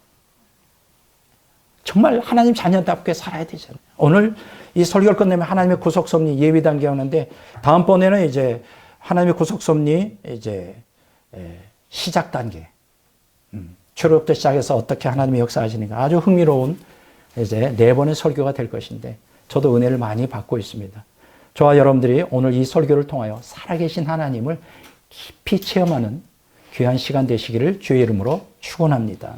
정말 하나님 자녀답게 살아야 되잖아요. 오늘 이 설교를 끝내면 하나님의 구속섭리 예비 단계 하는데 다음번에는 이제 하나님의 구속섭리 이제 시작 단계. 출애굽부터 시작해서 어떻게 하나님의 역사하시는가 아주 흥미로운 이제 4번의 설교가 될 것인데 저도 은혜를 많이 받고 있습니다. 저와 여러분들이 오늘 이 설교를 통하여 살아계신 하나님을 깊이 체험하는 귀한 시간 되시기를 주의 이름으로 축원합니다.